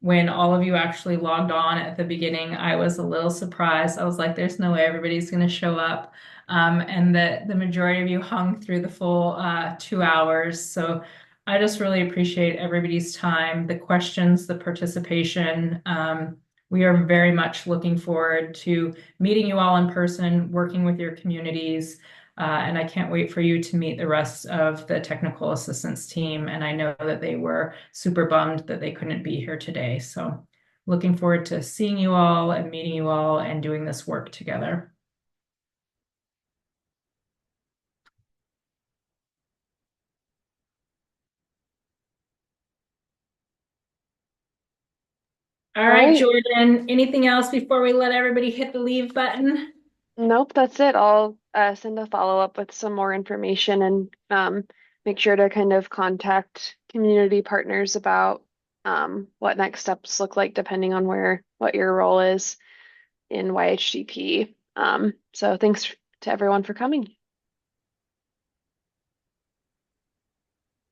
When all of you actually logged on at the beginning, I was a little surprised. I was like, there's no way everybody's going to show up. And that the majority of you hung through the full 2 hours. So I just really appreciate everybody's time, the questions, the participation. We are very much looking forward to meeting you all in person, working with your communities, and I can't wait for you to meet the rest of the technical assistance team. And I know that they were super bummed that they couldn't be here today. So looking forward to seeing you all and meeting you all and doing this work together. All right, Jordan, anything else before we let everybody hit the leave button? Nope, that's it. I'll send a follow-up with some more information and make sure to kind of contact community partners about what next steps look like depending on what your role is in YHDP. So thanks to everyone for coming.